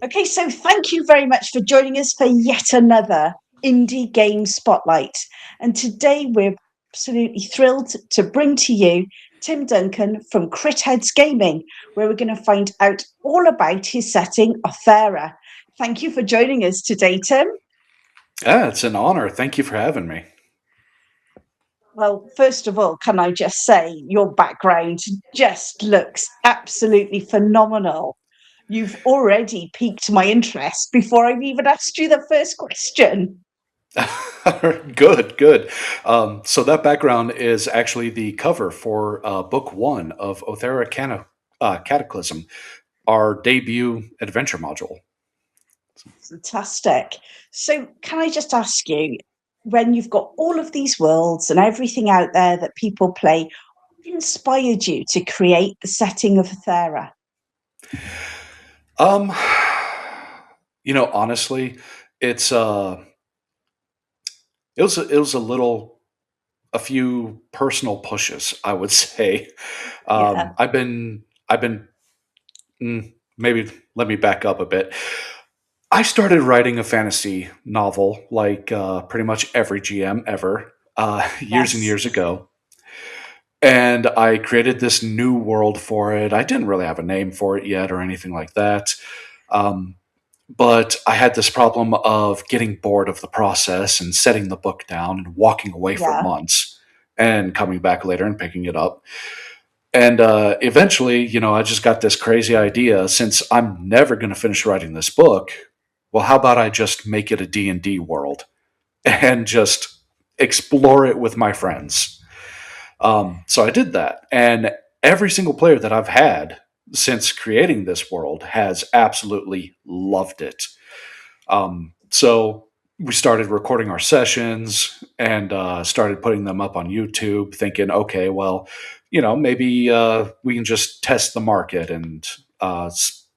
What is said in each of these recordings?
Okay, so thank you very much for joining us for yet another indie game spotlight. And today we're absolutely thrilled to bring to you Tim Duncan from CritHead Gaming, where we're going to find out all about his setting, Aoethera. Thank you for joining us today, Tim. Yeah, it's an honor. Thank you for having me. Well, first of all, can I just say your background just looks absolutely phenomenal. You've already piqued my interest before I've even asked you the first question. Good, good. So that background is actually the cover for book one of Othera Cataclysm, our debut adventure module. Fantastic. So, can I just ask you, when you've got all of these worlds and everything out there that people play, what inspired you to create the setting of Aoethera? Um, honestly, it's it was a few personal pushes, I would say. Yeah, I've been maybe let me back up a bit. I started writing a fantasy novel like pretty much every GM ever years and yes. years ago. And I created this new world for it. I didn't really have a name for it yet or anything like that. Um, but I had this problem of getting bored of the process and setting the book down and walking away for Yeah. months and coming back later and picking it up. And eventually, I just got this crazy idea since I'm never going to finish writing this book. Well, how about I just make it a D&D world and just explore it with my friends? So I did that. And every single player that I've had since creating this world has absolutely loved it. So we started recording our sessions and started putting them up on YouTube, thinking, okay, well, maybe we can just test the market and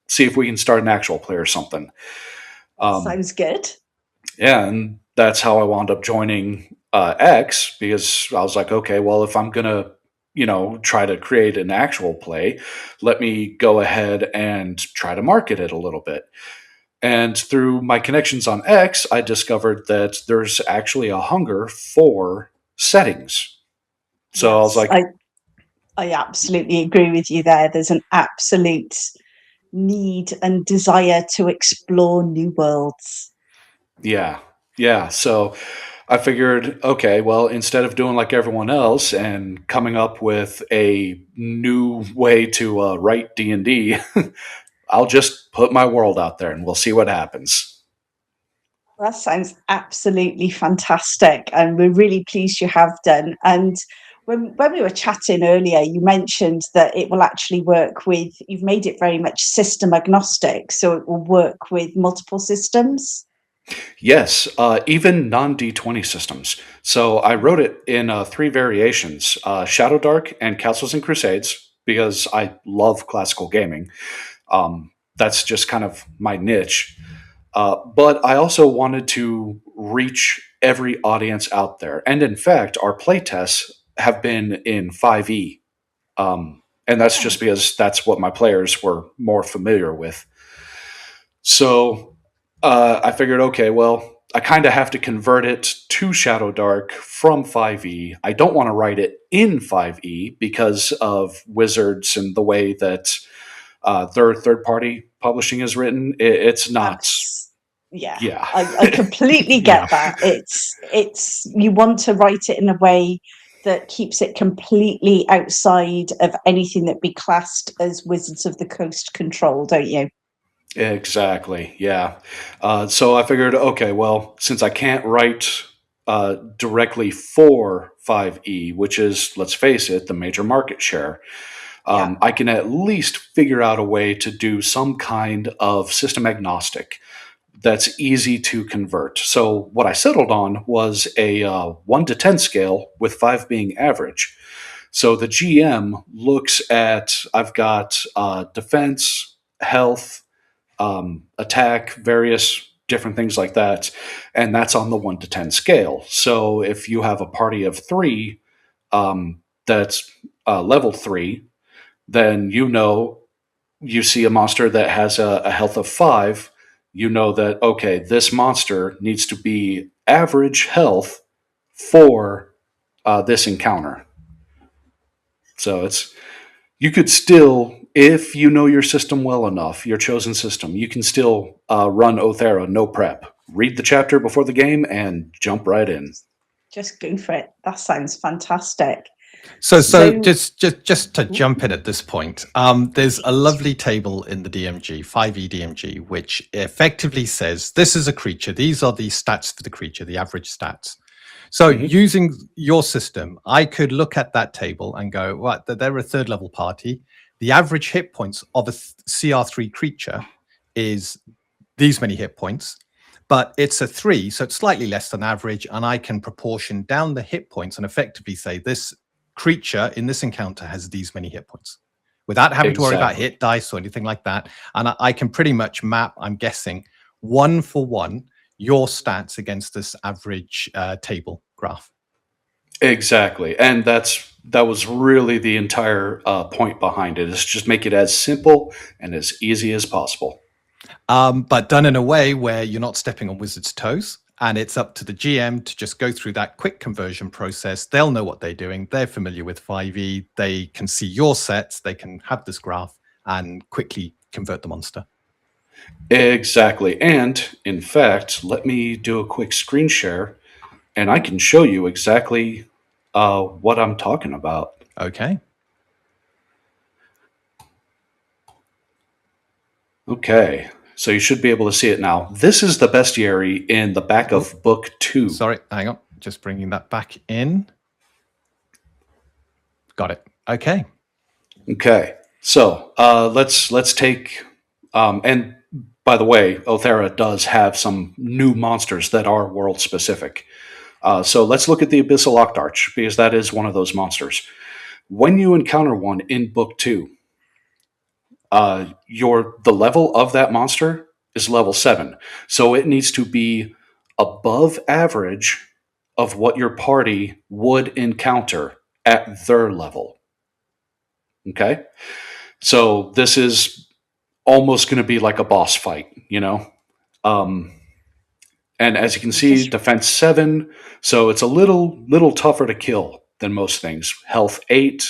see if we can start an actual play or something. Um, Sounds good. yeah, and that's how I wound up joining X because I was like, okay, well, if I'm gonna, try to create an actual play, let me go ahead and try to market it a little bit. And through my connections on X, I discovered that there's actually a hunger for settings. So I was Yes, like, I absolutely agree with you there. There's an absolute need and desire to explore new worlds. yeah, yeah. So I figured, okay, well, instead of doing like everyone else and coming up with a new way to write D&D, I'll just put my world out there and we'll see what happens. That sounds absolutely fantastic, and we're really pleased you have done. And when we were chatting earlier, you mentioned that it will actually work with, you've made it very much system agnostic, so it will work with multiple systems. Yes, even non D20 systems. So I wrote it in three variations: Shadow Dark and Castles and Crusades, because I love classical gaming. That's just kind of my niche. But I also wanted to reach every audience out there. And in fact, our playtests have been in 5e. And that's Oh, just because that's what my players were more familiar with. So I figured, okay, well, I kind of have to convert it to Shadow Dark from 5e. I don't want to write it in 5e because of Wizards and the way that their third party publishing is written. It's not, yeah, yeah, I completely get yeah, that. It's you want to write it in a way that keeps it completely outside of anything that be classed as Wizards of the Coast control, don't you? exactly, yeah. So I figured, okay, well, since I can't write directly for 5e, which is, let's face it, the major market share, Yeah. I can at least figure out a way to do some kind of system agnostic that's easy to convert. So what I settled on was a 1 to 10 scale, with 5 being average. So the GM looks at, I've got defense, health, attack, various different things like that, and that's on the 1 to 10 scale. So if you have a party of 3 that's level 3, then you see a monster that has a health of 5. you know that, okay, this monster needs to be average health for this encounter. So you could still, if you know your system well enough, your chosen system, you can still run Aoethera no prep. Read the chapter before the game and jump right in. Just go for it. That sounds fantastic. So just to jump in at this point, there's a lovely table in the DMG, 5e DMG, which effectively says this is a creature. These are the stats for the creature, the average stats. So using your system, I could look at that table and go, well, they're a third level party. The average hit points of a CR3 creature is these many hit points, but it's a 3, so it's slightly less than average, and I can proportion down the hit points and effectively say this creature in this encounter has these many hit points without having to worry about hit dice or anything like that. And I can pretty much map, I'm guessing, 1-for-1 your stats against this average table graph. Exactly. And that was really the entire point behind it, is just make it as simple and as easy as possible. But done in a way where you're not stepping on wizard's toes, and it's up to the GM to just go through that quick conversion process. They'll know what they're doing. They're familiar with 5e. They can see your sets. They can have this graph and quickly convert the monster. Exactly. And in fact, let me do a quick screen share and I can show you exactly what I'm talking about. Okay. Okay. So you should be able to see it now. This is the bestiary in the back of book 2. Sorry, hang on. Just bringing that back in. Got it. Okay. Okay. So let's take and by the way, Aoethera does have some new monsters that are world specific. So let's look at the Abyssal Octarch, because that is one of those monsters. When you encounter one in book 2, the level of that monster is level 7. So it needs to be above average of what your party would encounter at their level. Okay? So this is almost going to be like a boss fight, you know? And as you can see, defense 7, so it's a little tougher to kill than most things. Health 8,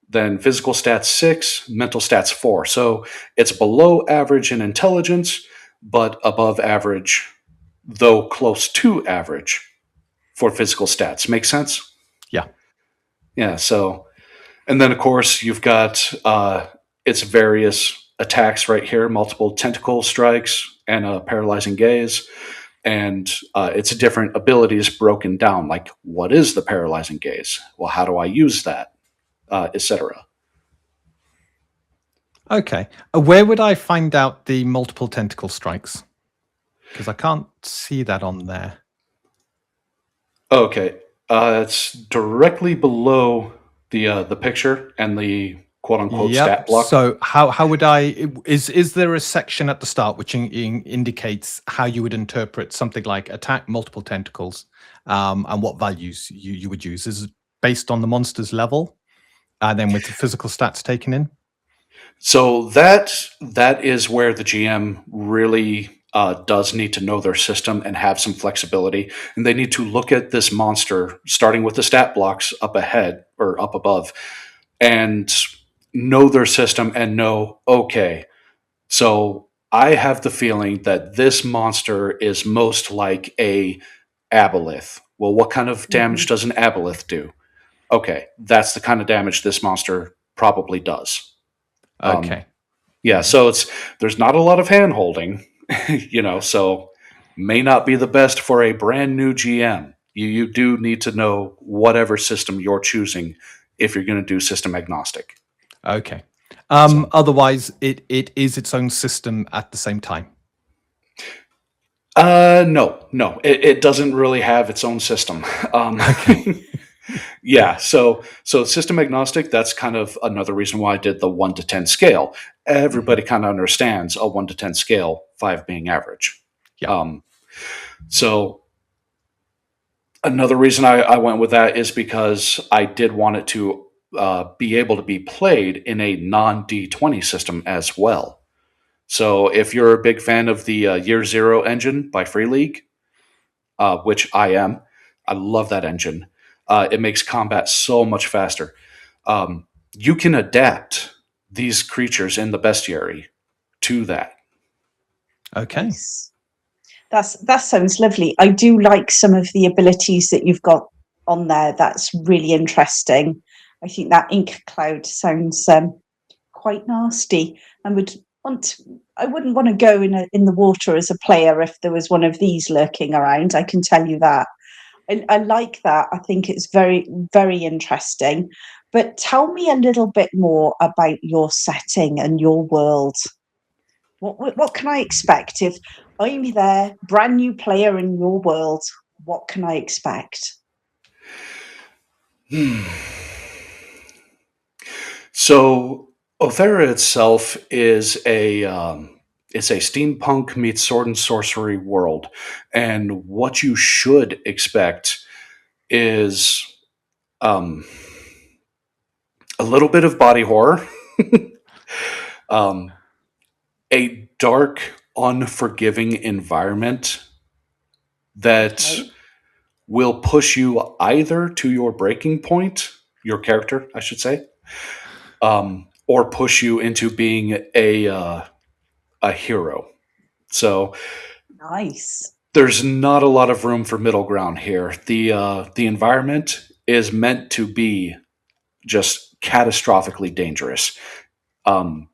then physical stats 6, mental stats 4. So it's below average in intelligence, but above average, though close to average, for physical stats. Make sense? Yeah. Yeah, so, and then of course you've got its various attacks right here, multiple tentacle strikes and a paralyzing gaze. And its different abilities broken down, like what is the paralyzing gaze? Well, how do I use that? Etc. Okay. Where would I find out the multiple tentacle strikes? Because I can't see that on there. Okay. It's directly below the picture and the quote-unquote stat block. So how would I... Is there a section at the start which indicates how you would interpret something like attack multiple tentacles and what values you would use? Is it based on the monster's level and then with the physical stats taken in? So that is where the GM really does need to know their system and have some flexibility. And they need to look at this monster, starting with the stat blocks up ahead or up above, and know their system and know, okay, so I have the feeling that this monster is most like a aboleth. Well, what kind of damage does an aboleth do? Okay, that's the kind of damage this monster probably does. Okay. Yeah, so there's not a lot of hand holding, so may not be the best for a brand new GM. You do need to know whatever system you're choosing if you're going to do system agnostic. Okay. Otherwise, it is its own system at the same time. No, it doesn't really have its own system. Okay. Yeah, so system agnostic, that's kind of another reason why I did the 1 to 10 scale. Everybody kind of understands a 1 to 10 scale, 5 being average. Yeah. So another reason I went with that is because I did want it to be able to be played in a non-D20 system as well. So if you're a big fan of the Year Zero engine by Free League, which I am, I love that engine. It makes combat so much faster. You can adapt these creatures in the bestiary to that. Okay. Nice. That sounds lovely. I do like some of the abilities that you've got on there. That's really interesting. I think that ink cloud sounds quite nasty, and I wouldn't want to go in the water as a player if there was one of these lurking around. I can tell you that. I like that. I think it's very, very interesting. But tell me a little bit more about your setting and your world. What can I expect if I'm there, brand new player in your world? What can I expect? So Aoethera itself is it's a steampunk meets sword and sorcery world, and what you should expect is um, a little bit of body horror, um, a dark, unforgiving environment that Okay. will push you either to your breaking point, your character, I should say, or push you into being a hero. So Nice. there's not a lot of room for middle ground here. The environment is meant to be just catastrophically dangerous. Um,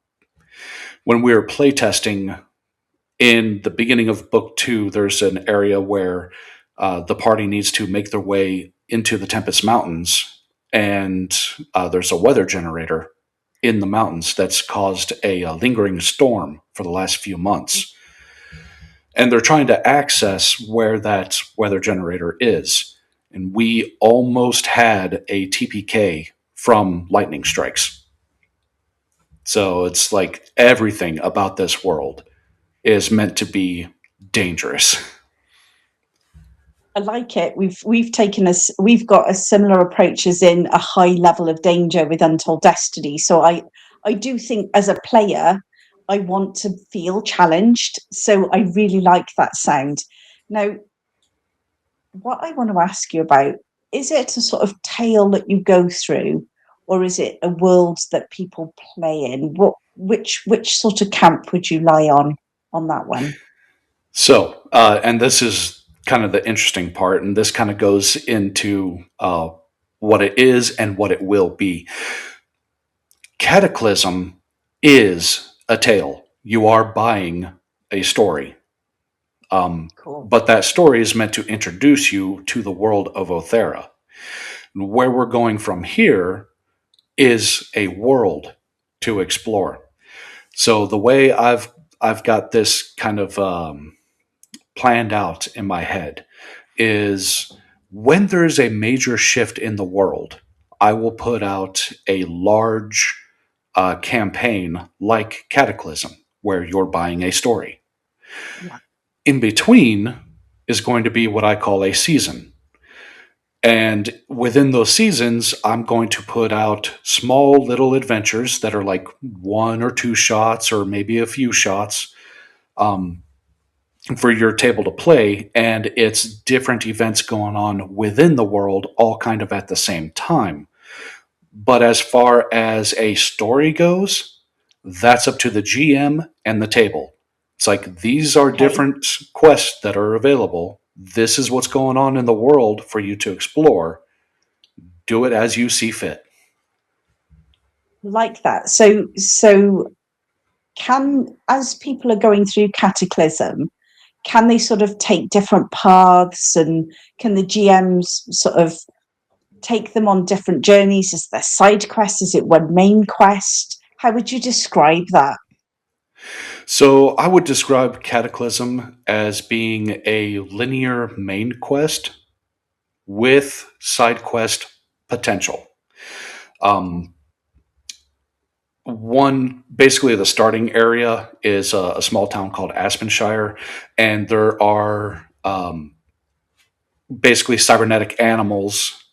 when we were playtesting in the beginning of book 2, there's an area where the party needs to make their way into the Tempest Mountains, and there's a weather generator in the mountains that's caused a lingering storm for the last few months. And they're trying to access where that weather generator is. And we almost had a TPK from lightning strikes. So it's like everything about this world is meant to be dangerous. I like it. We've got a similar approach as in a high level of danger with Untold Destiny. So I do think as a player, I want to feel challenged. So I really like that sound. Now, what I want to ask you about, is it a sort of tale that you go through, or is it a world that people play in? Which sort of camp would you lie on that one? So, and this is kind of the interesting part, and this kind of goes into what it is and what it will be. Cataclysm is a tale. You are buying a story. Cool. But that story is meant to introduce you to the world of Aoethera. Where we're going from here is a world to explore. So the way I've got this kind of planned out in my head is when there's a major shift in the world, I will put out a large campaign like Cataclysm, where you're buying a story. Yeah. In between is going to be what I call a season. And within those seasons, I'm going to put out small little adventures that are like 1 or 2 shots or maybe a few shots for your table to play. And it's different events going on within the world, all kind of at the same time. But as far as a story goes, that's up to the GM and the table. It's like these are Okay. different quests that are available. This is what's going on in the world for you to explore. Do it as you see fit. Like that. So as people are going through Cataclysm, can they sort of take different paths, and can the GMs sort of take them on different journeys? Is there side quests? Is it one main quest? How would you describe that? So I would describe Cataclysm as being a linear main quest with side quest potential. One, basically the starting area is a small town called Aspenshire, and there are basically cybernetic animals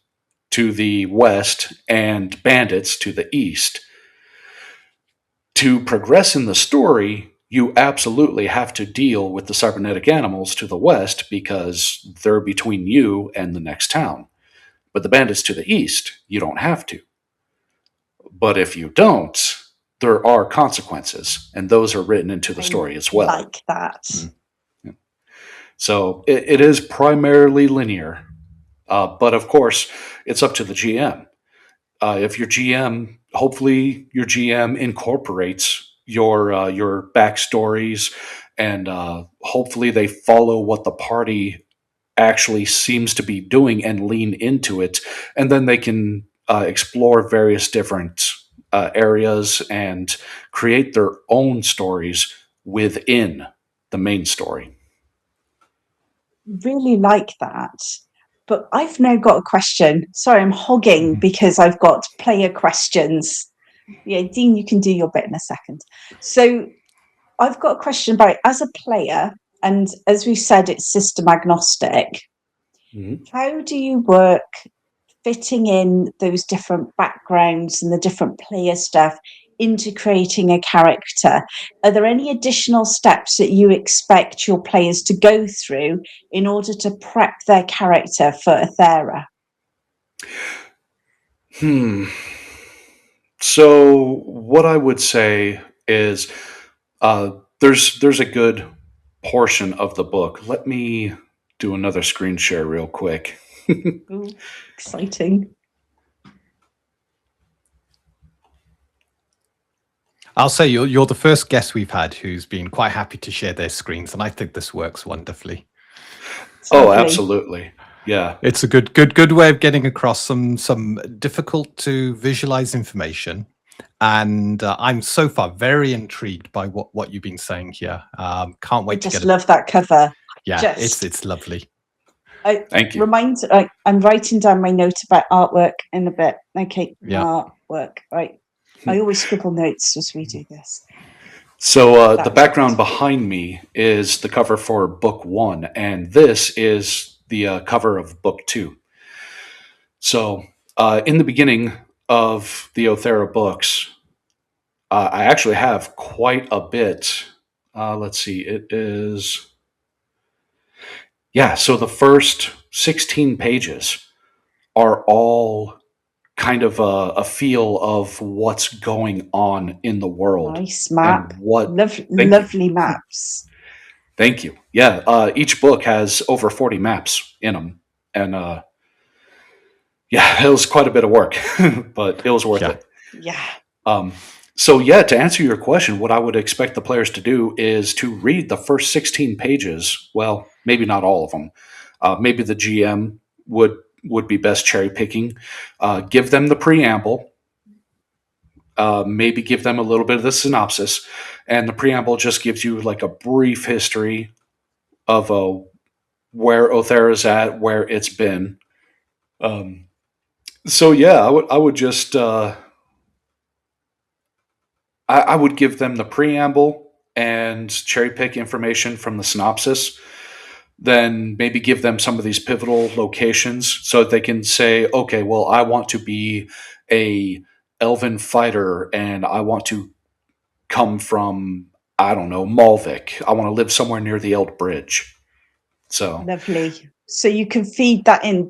to the west and bandits to the east. To progress in the story, you absolutely have to deal with the cybernetic animals to the west because they're between you and the next town. But the bandits to the east, you don't have to. But if you don't, there are consequences, and those are written into the story as well. Like that. So it is primarily linear, but of course, it's up to the GM. If your GM, hopefully, your GM incorporates your backstories, and hopefully they follow what the party actually seems to be doing and lean into it, and then they can explore various different areas and create their own stories within the main story. Really like that. But I've now got a question. Sorry, I'm hogging because I've got player questions. Yeah, Dean, you can do your bit in a second. So I've got a question about, as a player, and as we said, it's system agnostic. How do you work fitting in those different backgrounds and the different player stuff into creating a character? Are there any additional steps that you expect your players to go through in order to prep their character for Aoethera? So what I would say is there's a good portion of the book. Let me do another screen share real quick. Ooh, exciting. I'll say you're the first guest we've had who's been quite happy to share their screens, and I think this works wonderfully. Oh, absolutely. Yeah. It's a good way of getting across some difficult to visualize information. And I'm so far very intrigued by what you've been saying here. Can't wait to get it. I just love that cover. Yeah, it's lovely. Thank you. I'm writing down my note about artwork in a bit. Okay, yeah. Artwork, right. I always scribble notes as we do this. So the background behind me is the cover for book 1, and this is the cover of book 2. So in the beginning of the Aoethera books, I actually have quite a bit. Let's see, it is... Yeah, so the first 16 pages are all kind of a feel of what's going on in the world. Nice map. Lovely maps. Thank you. Yeah, each book has over 40 maps in them. And yeah, it was quite a bit of work, but it was worth it. Yeah. So yeah, to answer your question, what I would expect the players to do is to read the first 16 pages. Well, maybe not all of them. Maybe the GM would be best cherry picking. Give them the preamble. Maybe give them a little bit of the synopsis. And the preamble just gives you like a brief history of where Aoethera's at, where it's been. So yeah, I would just... I would give them the preamble and cherry pick information from the synopsis. Then maybe give them some of these pivotal locations so that they can say, okay, well, I want to be a elven fighter and I want to come from, I don't know, Malvik. I want to live somewhere near the Eld Bridge. So lovely. So you can feed that in.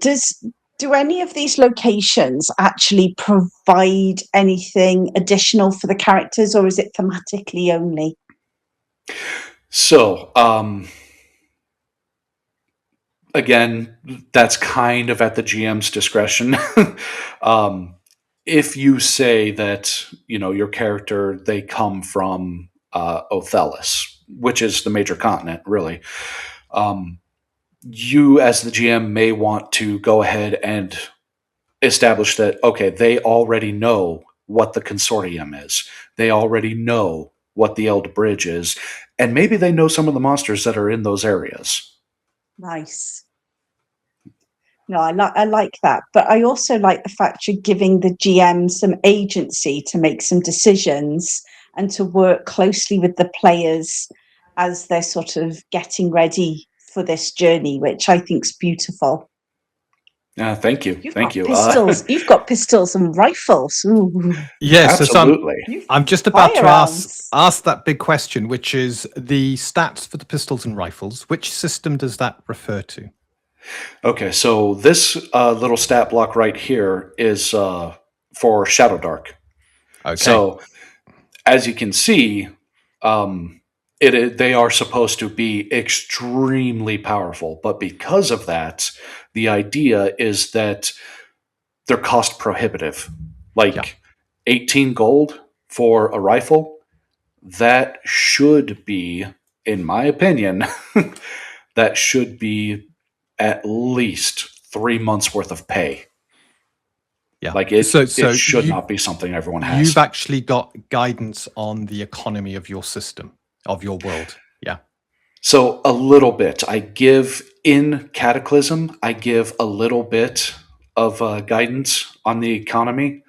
Do any of these locations actually provide anything additional for the characters, or is it thematically only? So, again, that's kind of at the GM's discretion. If you say that, you know, your character, they come from Othelis, which is the major continent, really, you as the GM may want to go ahead and establish that, okay, they already know what the consortium is. They already know what the Eld Bridge is. And maybe they know some of the monsters that are in those areas. Nice. No, I like that. But I also like the fact you're giving the GM some agency to make some decisions and to work closely with the players as they're sort of getting ready for this journey, which I think is beautiful. Thank you. Thank you. Pistols. You've got pistols and rifles. Ooh. Yes, Absolutely. I'm just about to Firearms. ask that big question, which is the stats for the pistols and rifles. Which system does that refer to? Okay, so this little stat block right here is for Shadow Dark. Okay. So as you can see, they are supposed to be extremely powerful, but because of that, the idea is that they're cost prohibitive. Like 18 gold for a rifle, that should be, in my opinion, that should be at least 3 months worth of pay. Yeah. Like it should not be something everyone has. You've actually got guidance on the economy of your system, of your world. Yeah. So a little bit. I give in Cataclysm, I give a little bit of guidance on the economy.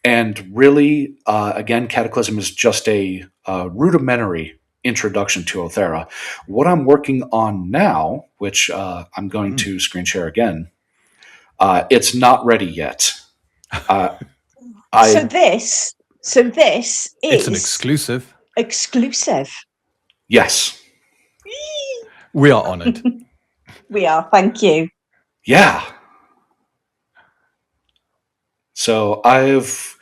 And really, again, Cataclysm is just a rudimentary introduction to Aoethera. What I'm working on now, which I'm going to screen share again, it's not ready yet. So this is It's an exclusive. Exclusive. Yes. We are honored. We are. Thank you. Yeah. So I've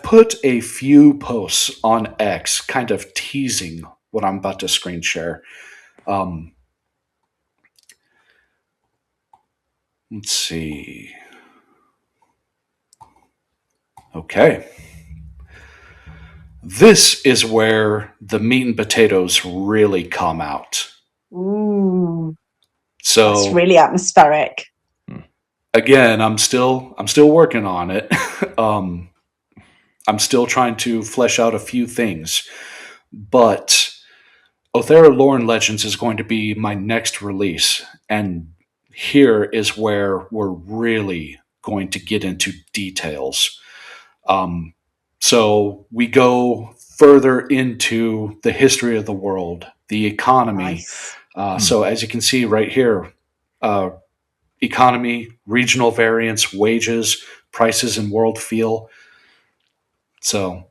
put a few posts on X kind of teasing what I'm about to screen share. Let's see. Okay. This is where the meat and potatoes really come out. Ooh. So It's really atmospheric. Again, I'm still working on it. I'm still trying to flesh out a few things, but Aoethera Lore and Legends is going to be my next release, and here is where we're really going to get into details. So we go further into the history of the world, the economy. Nice. So as you can see right here, economy, regional variance, wages, prices, and world feel. So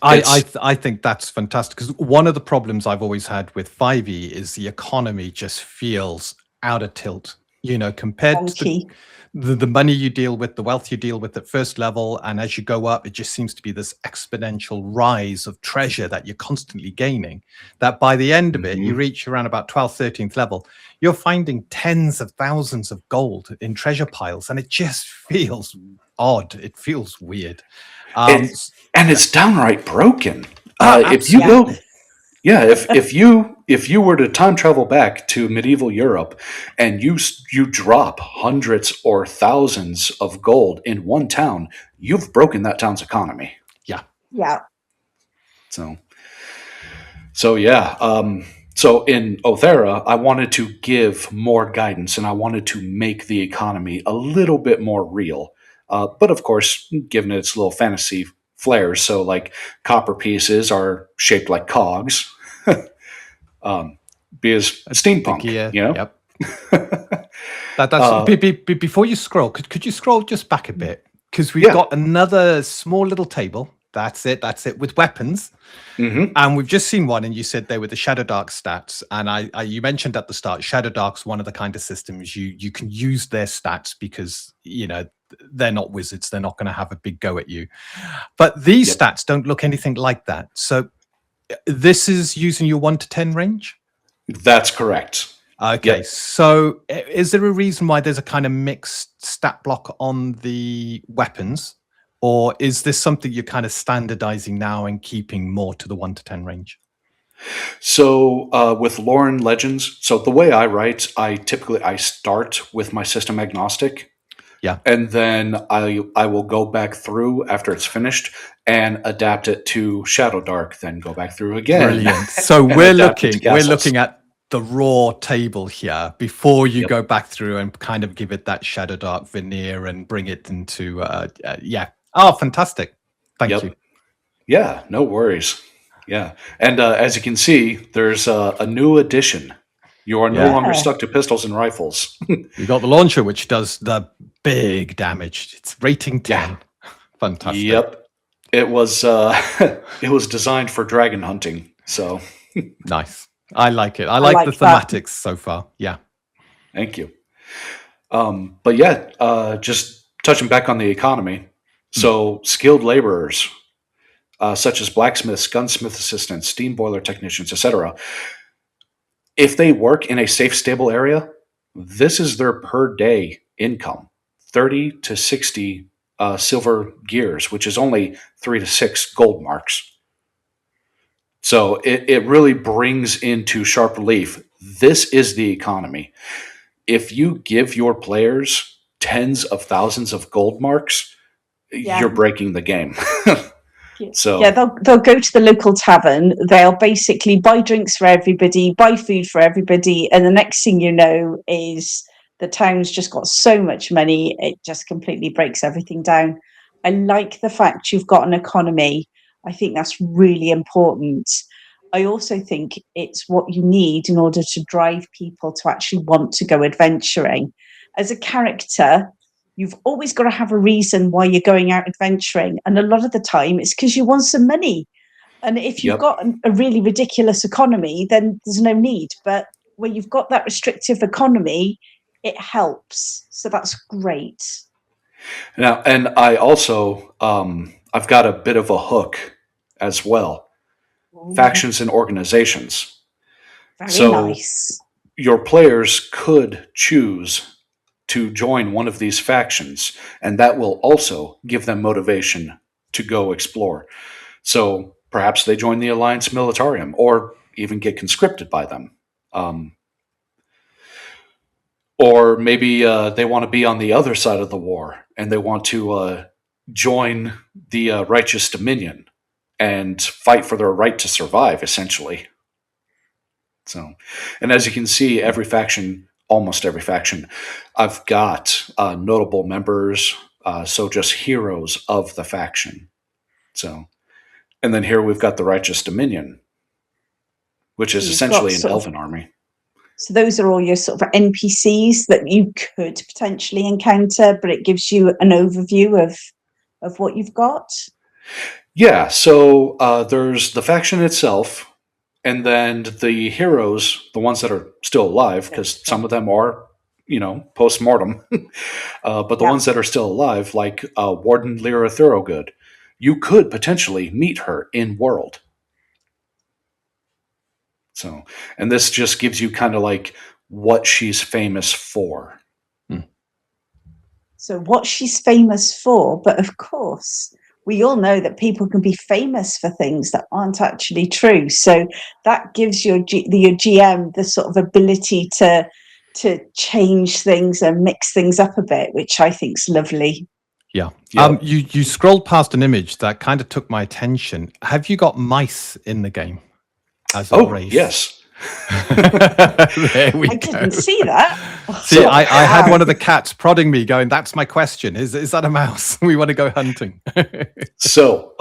I think that's fantastic, because one of the problems I've always had with 5e is the economy just feels out of tilt, compared to the money you deal with, the wealth you deal with at first level, and as you go up, it just seems to be this exponential rise of treasure that you're constantly gaining, that by the end of it, you reach around about 12th, 13th level, you're finding tens of thousands of gold in treasure piles, and it just feels odd. It feels weird. It's downright broken. If you go, if you were to time travel back to medieval Europe and you drop hundreds or thousands of gold in one town, you've broken that town's economy. Yeah. So yeah. So in Aoethera, I wanted to give more guidance, and I wanted to make the economy a little bit more real. But of course, given its little fantasy flares, so like copper pieces are shaped like cogs, because steampunk, Yep. That's before you scroll. Could you scroll just back a bit, because we've got another small little table. That's it with weapons, and we've just seen one, and you said they were the Shadow Dark stats, and you mentioned at the start Shadow Dark's one of the kind of systems you can use their stats, because they're not wizards, they're not going to have a big go at you, but these stats don't look anything like that. So this is using your 1 to 10 range. That's correct. Okay, so is there a reason why there's a kind of mixed stat block on the weapons? Or is this something you're kind of standardizing now and keeping more to the 1 to 10 range? So with Lore and Legends, so the way I write, I start with my system agnostic. Yeah. And then I will go back through after it's finished and adapt it to Shadow Dark, then go back through again. Brilliant. So we're looking at the raw table here before you go back through and kind of give it that Shadow Dark veneer and bring it into Oh, fantastic. Thank you. Yeah, no worries. Yeah. And as you can see, there's a new addition You are no longer stuck to pistols and rifles. You got the launcher, which does the big damage. It's rating 10. Yeah. Fantastic. Yep. It was it was designed for dragon hunting. So nice. I like it. I like the thematics so far. Yeah. Thank you. But yeah, just touching back on the economy. So skilled laborers, such as blacksmiths, gunsmith assistants, steam boiler technicians, etc. If they work in a safe, stable area, this is their per day income, 30 to 60 silver gears, which is only 3 to 6 gold marks. So it really brings into sharp relief, this is the economy. If you give your players tens of thousands of gold marks, you're breaking the game. So yeah, they'll go to the local tavern. They'll basically buy drinks for everybody, buy food for everybody, and the next thing you know is the town's just got so much money, it just completely breaks everything down. I like the fact you've got an economy. I think that's really important. I also think it's what you need in order to drive people to actually want to go adventuring. As a character, you've always got to have a reason why you're going out adventuring. And a lot of the time it's because you want some money. And if you've got a really ridiculous economy, then there's no need. But when you've got that restrictive economy, it helps. So that's great. Now, and I also, I've got a bit of a hook as well. Factions and organizations. Very nice. Your players could choose to join one of these factions, and that will also give them motivation to go explore. So perhaps they join the Alliance Militarium, or even get conscripted by them. Or maybe they want to be on the other side of the war, and they want to join the Righteous Dominion and fight for their right to survive, essentially. So, and as you can see, almost every faction, I've got notable members, so just heroes of the faction. So, and then here we've got the Righteous Dominion, which is essentially an elven army. So those are all your sort of NPCs that you could potentially encounter, but it gives you an overview of what you've got. Yeah, so there's the faction itself, and then the heroes, the ones that are still alive, because some of them are, post-mortem, but the ones that are still alive, like Warden Lyra Thorogood, you could potentially meet her in world. So, and this just gives you kind of like what she's famous for. So what she's famous for, but of course, we all know that people can be famous for things that aren't actually true. So that gives your GM the sort of ability to change things and mix things up a bit, which I think is lovely. Yeah. You scrolled past an image that kind of took my attention. Have you got mice in the game as a race? Yes. There we go. I didn't see that. See, I had one of the cats prodding me, going, "That's my question. Is that a mouse? We want to go hunting." So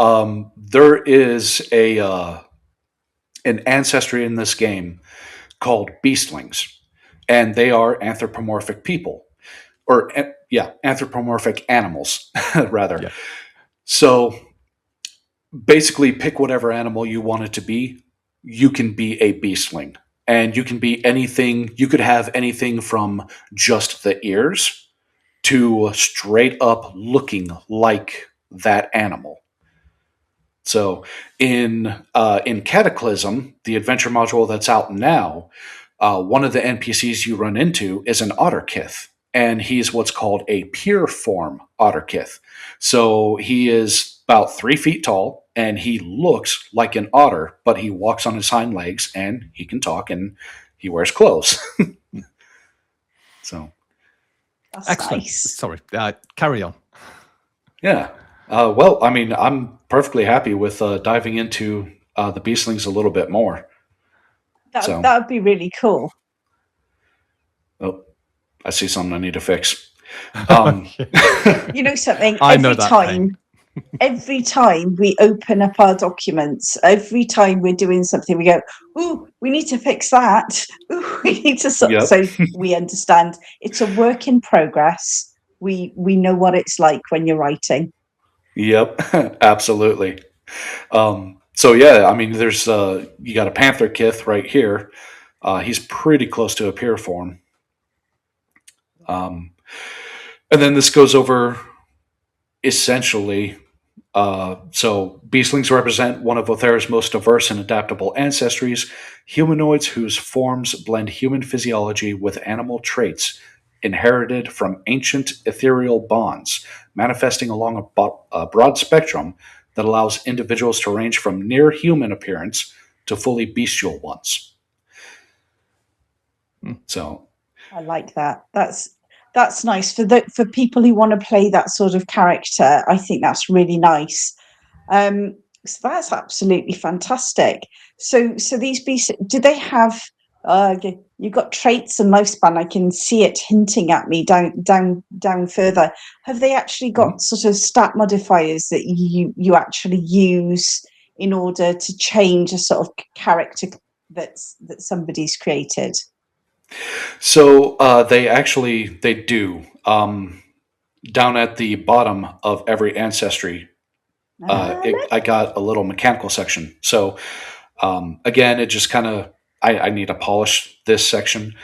there is an ancestry in this game called beastlings, and they are anthropomorphic people, or anthropomorphic animals, rather. Yeah. So basically, pick whatever animal you want it to be. You can be a beastling, and you can be anything. You could have anything from just the ears to straight up looking like that animal. So in Cataclysm, the adventure module that's out now, one of the NPCs you run into is an otterkith, and he's what's called a pure form otterkith. So he is about 3 feet tall, and he looks like an otter, but he walks on his hind legs, and he can talk, and he wears clothes. So, that's excellent. Nice. Sorry, carry on. Yeah. Well, I mean, I'm perfectly happy with diving into the beastlings a little bit more. That would be really cool. Oh, I see something I need to fix. You know something? I know that time. every time we open up our documents, every time we're doing something, we go, "Ooh, we need to fix that. Ooh, we need to." So Yep. we understand it's a work in progress. We know what it's like when you're writing. Yep. Absolutely. So yeah, I mean, there's you got a panther kith right here. He's pretty close to a pure form. And then this goes over essentially. So beastlings represent one of Aoethera's most diverse and adaptable ancestries, humanoids whose forms blend human physiology with animal traits inherited from ancient ethereal bonds, manifesting along a broad spectrum that allows individuals to range from near human appearance to fully bestial ones. So, I like that. That's nice for people who want to play that sort of character. I think that's really nice. So that's absolutely fantastic. So these beasts, do they have? You've got traits and lifespan. I can see it hinting at me down further. Have they actually got sort of stat modifiers that you actually use in order to change a sort of character that somebody's created? so they do. Down at the bottom of every ancestry, I got a little mechanical section. So again, it just kind of I need to polish this section,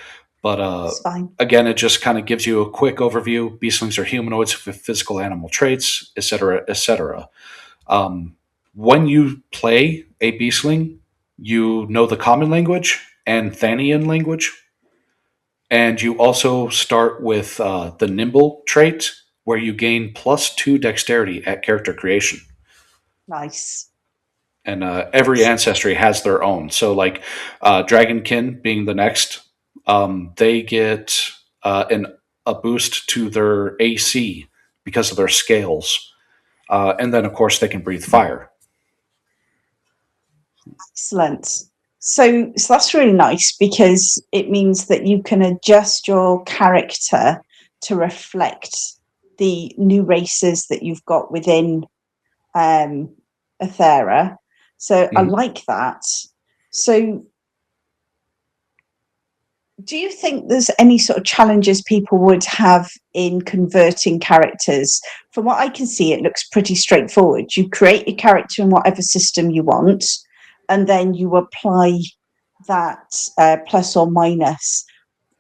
but It's fine. again, it just kind of gives you a quick overview. Beastlings are humanoids with physical animal traits, etc., etc. When you play a beastling, you know the common language and Thanian language, and you also start with the nimble trait, where you gain +2 dexterity at character creation. Nice. And every ancestry has their own. So, like Dragonkin being the next, they get a boost to their AC because of their scales, and then of course they can breathe fire. Excellent. So that's really nice because it means that you can adjust your character to reflect the new races that you've got within Aoethera. So I Mhm. like that. So do you think there's any sort of challenges people would have in converting characters? From what I can see, it looks pretty straightforward. You create your character in whatever system you want, and then you apply that plus or minus.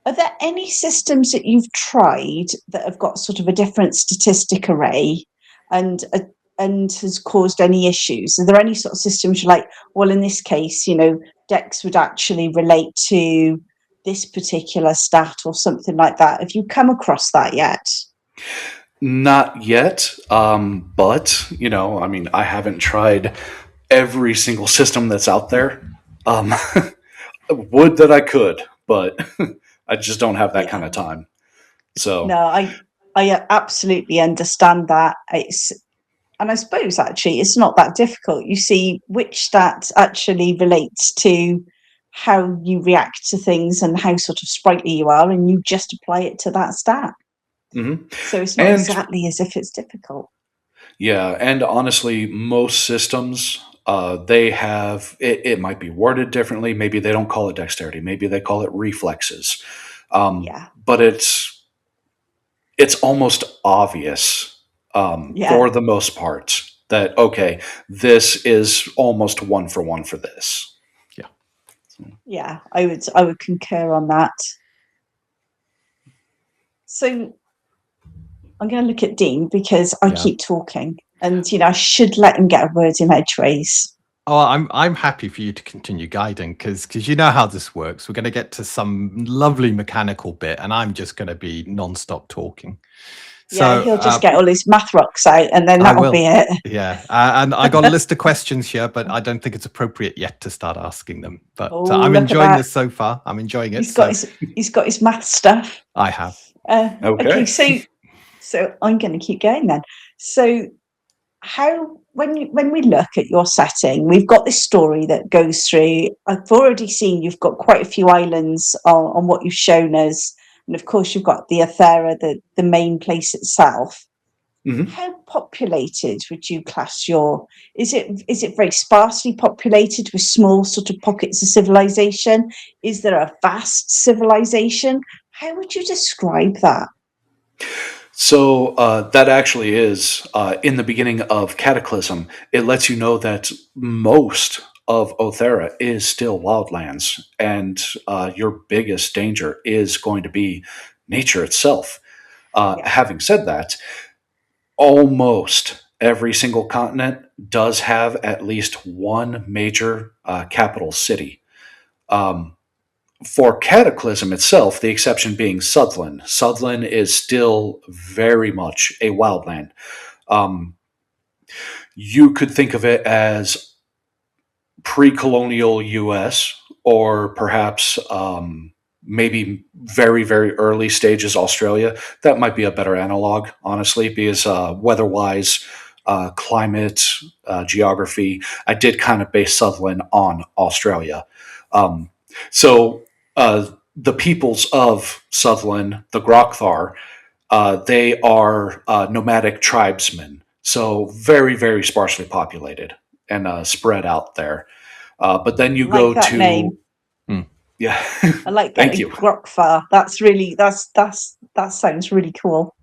Are there any systems that you've tried that have got sort of a different statistic array and and has caused any issues? Are there any sort of systems you're like, well, in this case, Dex would actually relate to this particular stat or something like that? Have you come across that yet? Not yet, but I mean, I haven't tried every single system that's out there. Um, would that I could, but I just don't have that Yeah. kind of time. So, No, I absolutely understand that. And I suppose actually it's not that difficult. You see which stat actually relates to how you react to things and how sort of sprightly you are, and you just apply it to that stat. mhm. So it's not And exactly as if it's difficult. yeah, and honestly, most systems they have it. It might be worded differently. Maybe they don't call it dexterity. Maybe they call it reflexes. Yeah. But it's almost obvious Yeah. for the most part that okay, this is almost one for this. Yeah. Yeah. I would concur on that. So I'm going to look at Dean because I keep talking, and I should let him get a word in edgeways. Oh, I'm happy for you to continue guiding because you know how this works. We're going to get to some lovely mechanical bit, and I'm just going to be non-stop talking. Yeah, So he'll just get all his math rocks out, and then I that'll be will. it. Yeah, and I got a list of questions here, but I don't think it's appropriate yet to start asking them. But Oh, I'm look at enjoying that. this so far. I'm enjoying it. He's got his math stuff. I have. Okay. Okay, so I'm going to keep going then. So how when we look at your setting, we've got this story that goes through. I've already seen you've got quite a few islands on what you've shown us, and of course you've got the Aoethera, the main place itself. How populated would you class your? Is it very sparsely populated with small sort of pockets of civilization? Is there a vast civilization? How would you describe that? So that actually is in the beginning of Cataclysm. It lets you know that most of Aoethera is still wildlands, and your biggest danger is going to be nature itself. Having said that, almost every single continent does have at least one major capital city. For Cataclysm itself, the exception being Sutherland. Sutherland is still very much a wildland. You could think of it as pre-colonial US, or perhaps maybe very, very early stages Australia. That might be a better analog, honestly, because weather-wise, climate, geography, I did kind of base Sutherland on Australia. So the peoples of Sutherland, the Grokthar, they are nomadic tribesmen. So very, very sparsely populated and spread out there. But then you go that to name. Yeah. I like that. Thank you. Grokthar. That's really that sounds really cool.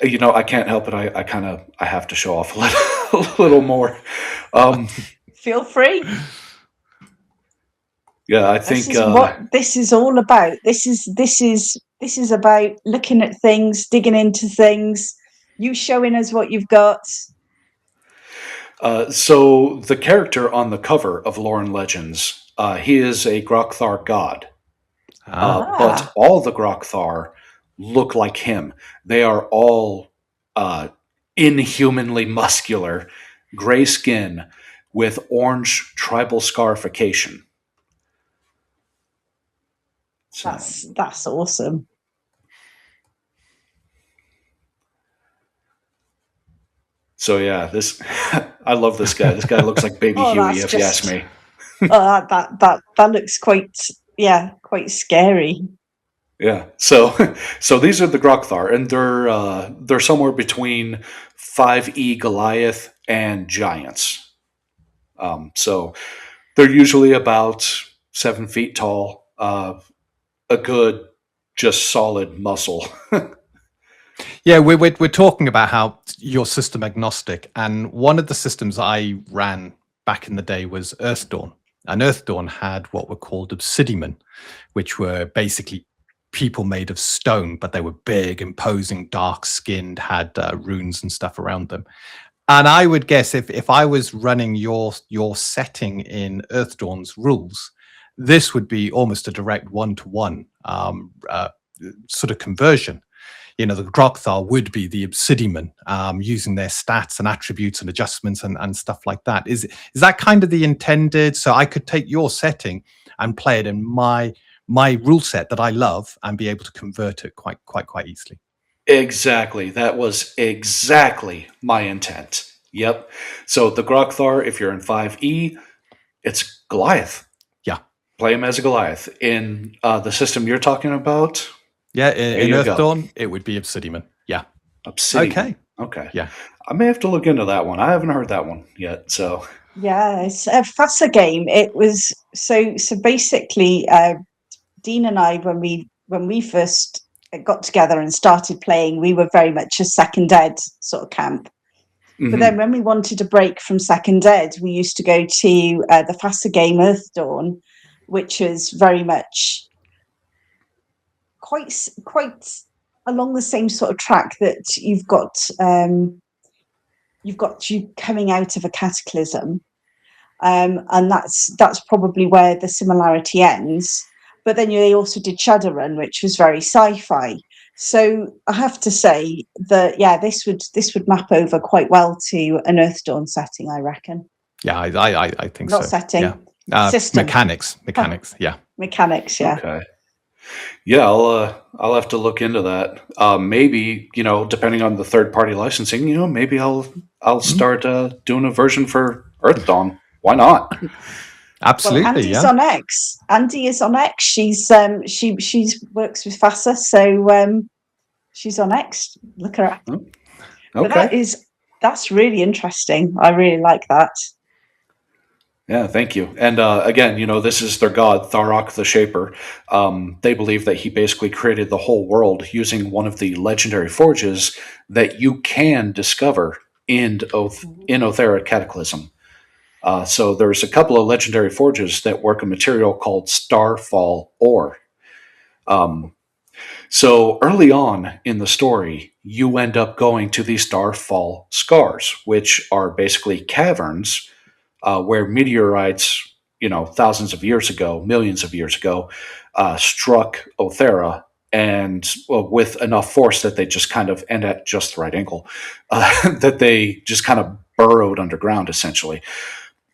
You know, I can't help it. I have to show off a little more. Feel free. Yeah, I think this is what this is all about. This is about looking at things, digging into things. You showing us what you've got. So the character on the cover of Lore and Legends, he is a Grokthar god. But all the Grokthar look like him. They are all inhumanly muscular, gray skin with orange tribal scarification. So, that's awesome. So yeah, this I love this guy. This guy looks like Baby Huey, if you ask me. that looks quite scary. Yeah. So these are the Grokthar, and they're somewhere between 5e Goliath and giants. So they're usually about 7 feet tall. A good, just solid muscle. Yeah, we're talking about how you're system agnostic, and one of the systems I ran back in the day was Earthdawn, and Earthdawn had what were called obsidian, which were basically people made of stone, but they were big, imposing, dark-skinned, had runes and stuff around them. And I would guess if I was running your setting in Earthdawn's rules, this would be almost a direct one-to-one sort of conversion. You know, the Grokthar would be the obsidian, using their stats and attributes and adjustments and stuff like that. Is that kind of the intended? So I could take your setting and play it in my rule set that I love and be able to convert it quite easily. Exactly. That was exactly my intent. Yep. So the Grokthar, if you're in 5e, it's Goliath. Yeah. Play him as a Goliath. In the system you're talking about, yeah, in Earthdawn, it would be obsidian. Yeah. Obsidian. Okay. Yeah. I may have to look into that one. I haven't heard that one yet. So yeah, it's a FASA game. It was so basically, Dean and I, when we first got together and started playing, we were very much a second ed sort of camp. Mm-hmm. But then when we wanted a break from second ed, we used to go to the FASA game Earthdawn, which is very much quite along the same sort of track that you've got you coming out of a cataclysm, and that's probably where the similarity ends. But then they also did Shadowrun, which was very sci-fi. So I have to say that this would map over quite well to an Earthdawn setting, I reckon. Yeah, I think so. Not setting, system. Mechanics. Yeah. Mechanics. Yeah. Okay. Yeah, I'll have to look into that. Maybe, depending on the third-party licensing, maybe I'll start doing a version for Earthdawn. Why not? Absolutely. Well, Andy's on X. Andy is on X. She's works with FASA, so she's on X. Look her up. But Okay. that's really interesting. I really like that. Yeah, thank you. And again, this is their god, Tharok the Shaper. They believe that he basically created the whole world using one of the legendary forges that you can discover in Othera Cataclysm. So there's a couple of legendary forges that work a material called Starfall ore. So early on in the story, you end up going to these Starfall scars, which are basically caverns where meteorites, thousands of years ago, millions of years ago, struck Othera, and with enough force that they just kind of, and at just the right angle, that they just kind of burrowed underground, essentially.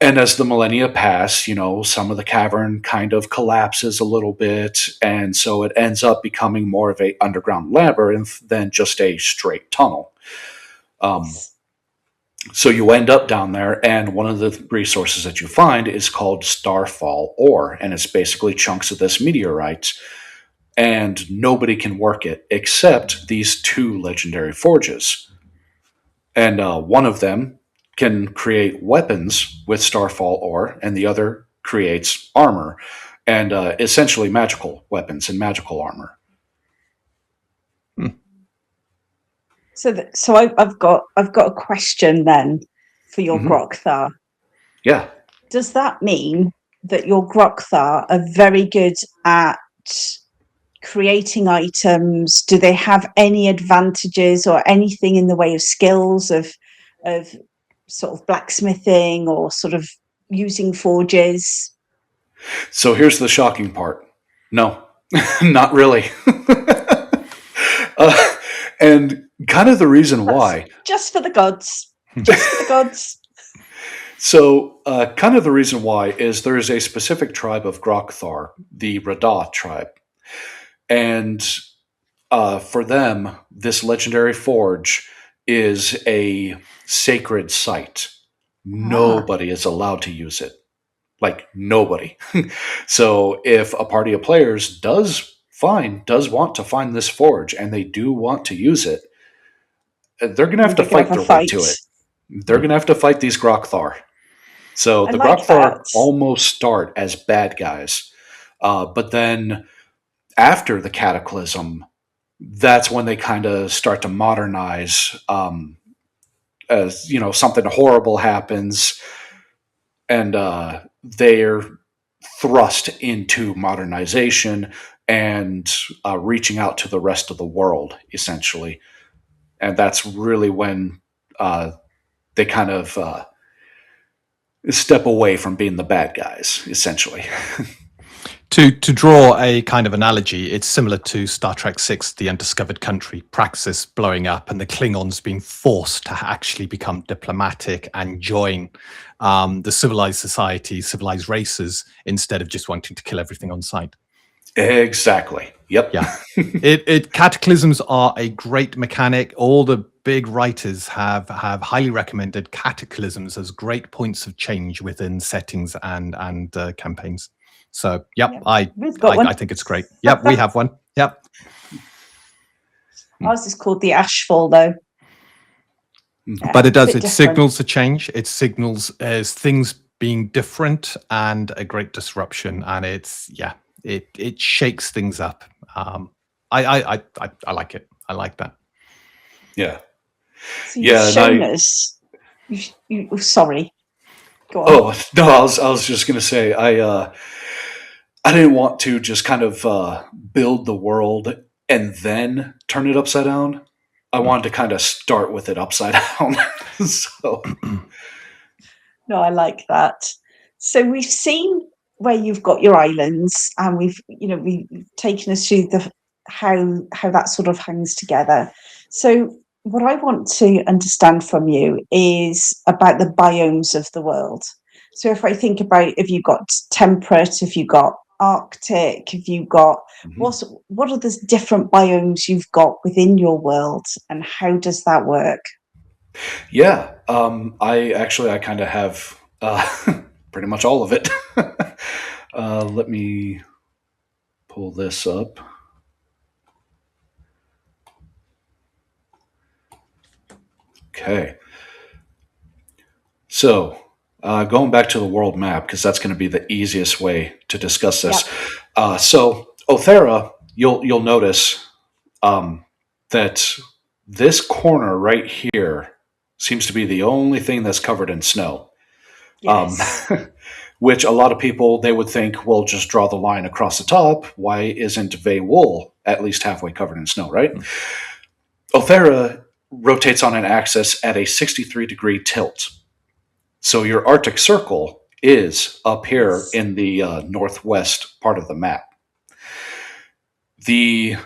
And as the millennia pass, some of the cavern kind of collapses a little bit, and so it ends up becoming more of a underground labyrinth than just a straight tunnel. So you end up down there, and one of the resources that you find is called Starfall ore, and it's basically chunks of this meteorite, and nobody can work it except these two legendary forges. And one of them can create weapons with Starfall ore, and the other creates armor, and essentially magical weapons and magical armor. So I've got a question then for your Grokthar. Yeah. Does that mean that your Grokthar are very good at creating items? Do they have any advantages or anything in the way of skills of sort of blacksmithing or sort of using forges? So here's the shocking part. No, not really. And kind of the reason why. Just for the gods. Just for the gods. So, kind of the reason why is there is a specific tribe of Grokthar, the Radah tribe. And for them, this legendary forge is a sacred site. Nobody is allowed to use it. Like, nobody. So, if a party of players does want to find this forge and they do want to use it, they're going to have to fight their way to it. They're going to have to fight these Grokthar. So the Grokthar almost start as bad guys. But then after the Cataclysm, that's when they kind of start to modernize. As something horrible happens, and they're thrust into modernization and reaching out to the rest of the world, essentially. And that's really when they kind of step away from being the bad guys, essentially. To draw a kind of analogy, it's similar to Star Trek VI, The Undiscovered Country, Praxis blowing up and the Klingons being forced to actually become diplomatic and join the civilized society, civilized races, instead of just wanting to kill everything on sight. Exactly. Yep. Yeah. Cataclysms are a great mechanic. All the big writers have highly recommended cataclysms as great points of change within settings and campaigns. So, I think it's great. Yep, we have one. Yep. Ours is called the Ashfall, though. Yeah, but it signals a change. It signals as things being different and a great disruption, and it shakes things up. I like it. I like that. Yeah. So you've shown us. Sorry. Go on. Oh no, I was just gonna say I didn't want to just kind of build the world and then turn it upside down. I wanted to kind of start with it upside down. So. No, I like that. So we've seen where you've got your islands, and we've taken us through how that sort of hangs together. So what I want to understand from you is about the biomes of the world. So if I think about, if you've got temperate, if you've got Arctic, if you've got what are the different biomes you've got within your world, and how does that work? Yeah, I kind of have pretty much all of it. Let me pull this up. Okay. So, going back to the world map, because that's going to be the easiest way to discuss this. Yep. So, Aoethera, you'll notice that this corner right here seems to be the only thing that's covered in snow. Yes. Which a lot of people, they would think, well, just draw the line across the top. Why isn't Vey Wool at least halfway covered in snow, right? Aoethera rotates on an axis at a 63-degree tilt. So your Arctic Circle is up here in the northwest part of the map. The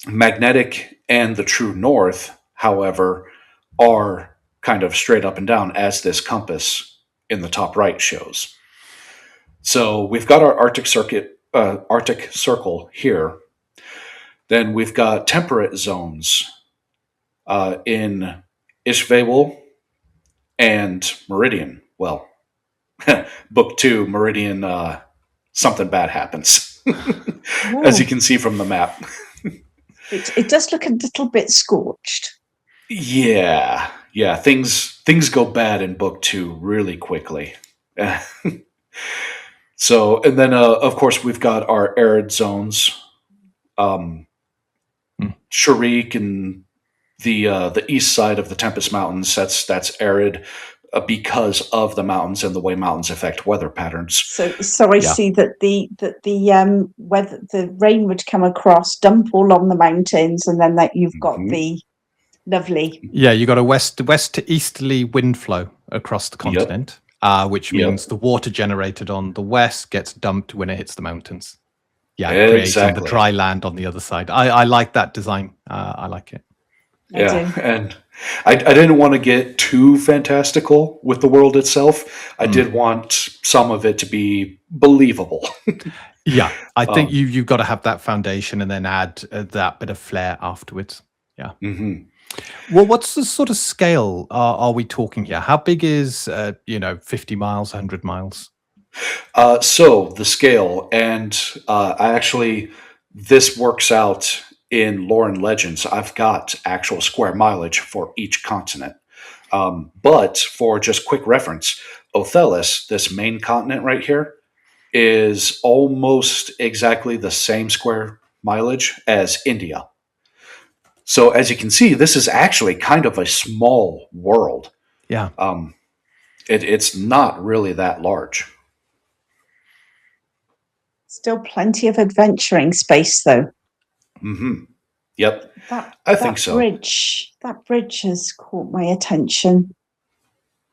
magnetic and the true north, however, are kind of straight up and down, as this compass in the top right shows. So we've got our Arctic Circle here. Then we've got temperate zones in Ishvewal and Meridian. Well, book 2, Meridian, something bad happens, as you can see from the map. It does look a little bit scorched. Yeah, things go bad in book 2 really quickly. So, and then of course we've got our arid zones, Sharik and the east side of the Tempest Mountains. That's arid because of the mountains and the way mountains affect weather patterns. So I see that the weather, the rain would come across, dump all on the mountains, and then that you've got the lovely. Yeah, you got a west to easterly wind flow across the continent, which means the water generated on the west gets dumped when it hits the mountains. Yeah, creating the dry land on the other side. I like that design. I like it. And I didn't want to get too fantastical with the world itself. I did want some of it to be believable. Yeah, I think you've got to have that foundation and then add that bit of flair afterwards. Yeah. Mm-hmm. Well, what's the sort of scale are we talking here? How big is 50 miles, 100 miles? So the scale, and this works out in lore and legends. I've got actual square mileage for each continent. But for just quick reference, Othelis, this main continent right here, is almost exactly the same square mileage as India. So as you can see, this is actually kind of a small world. Yeah. It's not really that large. Still plenty of adventuring space, though. Mm-hmm. Yep. I think so. That bridge has caught my attention.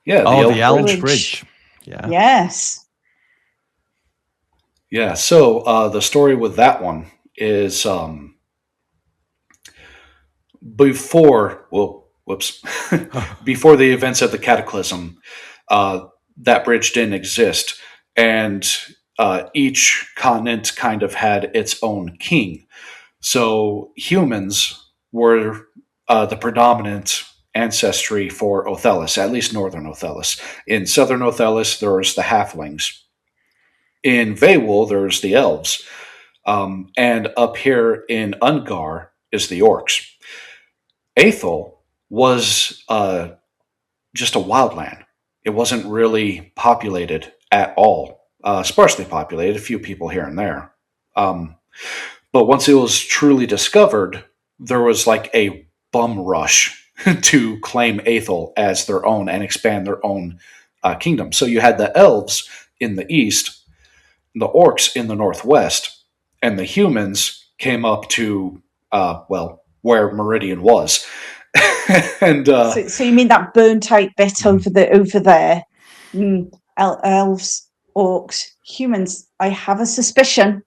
Yeah. The Elf Bridge. Yeah. Yes. Yeah. So the story with that one is before the events of the Cataclysm, that bridge didn't exist, and each continent kind of had its own king. So humans were the predominant ancestry for Othelis, at least northern Othelis. In southern Othelis, there's the halflings. In Vey Wool, there's the elves. And up here in Ungar is the orcs. Aethel was just a wildland. It wasn't really populated at all. Sparsely populated, a few people here and there. But once it was truly discovered, there was like a bum rush to claim Aethel as their own and expand their own kingdom. So you had the elves in the east, the orcs in the northwest, and the humans came up to, where Meridian was. And so you mean that burnt out bit over there? Elves, orcs, humans. I have a suspicion.